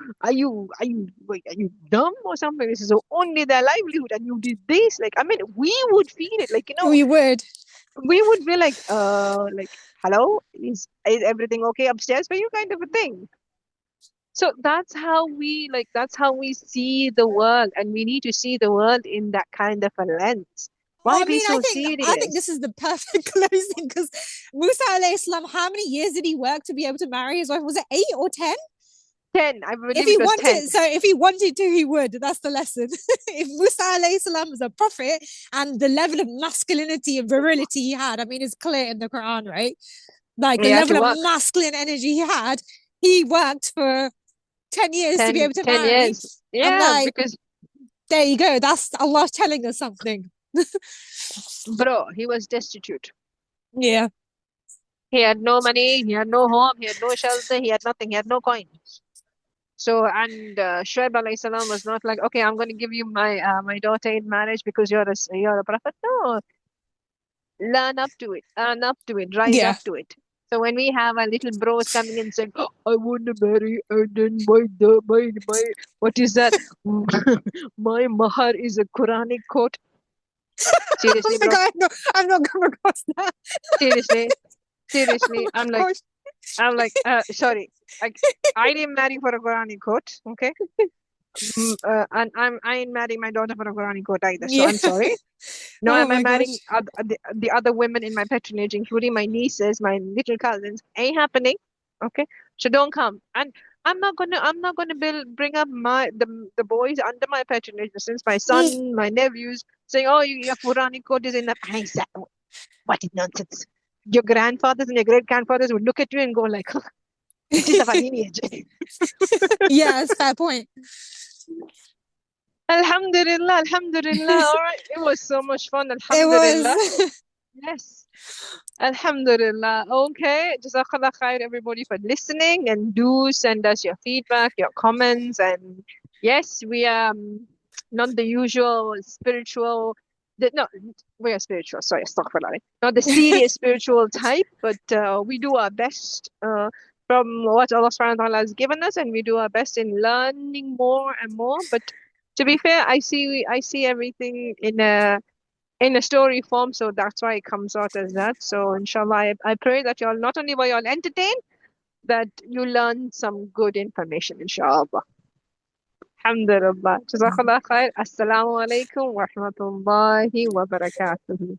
S1: wait, are you dumb or something? This is only their livelihood, and you did this. Like, I mean, we would feel it. Like,
S2: We would.
S1: we would be like, hello, is everything okay upstairs for you, kind of a thing. So that's how we see the world, and we need to see the world in that kind of a lens.
S2: Oh,
S1: Why
S2: I
S1: be
S2: mean,
S1: so
S2: I think this
S1: serious?
S2: is the perfect closing because Musa alayhi salam, how many years did he work to be able to marry his wife? Was it 8 or 10?
S1: 10, I
S2: If
S1: believe
S2: he
S1: it was 10.
S2: wanted, so if he wanted to, he would. That's the lesson. If Musa alayhi salam was a prophet and the level of masculinity and virility he had, I mean, it's clear in the Quran, right? Like
S1: He
S2: the
S1: had
S2: level
S1: to
S2: of
S1: work
S2: masculine energy he had, he worked for 10 years to be
S1: 10,
S2: able to
S1: 10
S2: marry.
S1: years.
S2: And
S1: Yeah,
S2: like,
S1: because,
S2: there you go. That's Allah telling us something.
S1: bro, he was destitute.
S2: Yeah.
S1: He had no money, he had no home, he had no shelter, he had nothing, he had no coins. So, and Shuaib alayhi salam was not like, okay, I'm going to give you my daughter in marriage because you're a prophet. No, learn up to it, earn up to it, rise
S2: Yeah.
S1: up to it. So when we have our little bros coming in saying, "Oh, I want to marry," and then my what is that? My mahar is a Quranic quote.
S2: Oh
S1: Seriously,
S2: my
S1: bro.
S2: God, I'm not come across that.
S1: Seriously,
S2: Oh
S1: seriously.
S2: my gosh.
S1: Sorry. Like, I didn't marry for a Quranic quote, okay? And I ain't marrying my daughter for a Quranic quote either. So
S2: Yeah.
S1: I'm sorry. No,
S2: Oh
S1: am I
S2: my
S1: marrying
S2: gosh.
S1: the other women in my patronage, including my nieces, my little cousins? Ain't happening. Okay, so don't come. And I'm not gonna bring up the boys under my patronage since my
S2: Mm.
S1: son, my nephews saying, "Oh, your Quranic code is enough." And I said, "What is nonsense?" Your grandfathers and your great grandfathers would look at you and go like, "What is our lineage?"
S2: Yeah, it's a fair point.
S1: Alhamdulillah, Alhamdulillah. All right, it was so much fun.
S2: It
S1: Alhamdulillah.
S2: was.
S1: Yes. Alhamdulillah. Okay. Jazakallah khair, everybody, for listening. And do send us your feedback, your comments. And yes, we are not the usual spiritual, no, we are spiritual. Sorry, astaghfirullah. Not the serious spiritual type, but we do our best from what Allah subhanahu wa ta'ala has given us. And we do our best in learning more and more. But to be fair, I see everything in a in a story form, so that's why it comes out as that. So inshallah, I pray that y'all not only were y'all entertained, that you learn some good information, inshallah. Alhamdulillah. Jazakallah khair. Assalamu alaikum wa rahmatullahi wa barakatuh.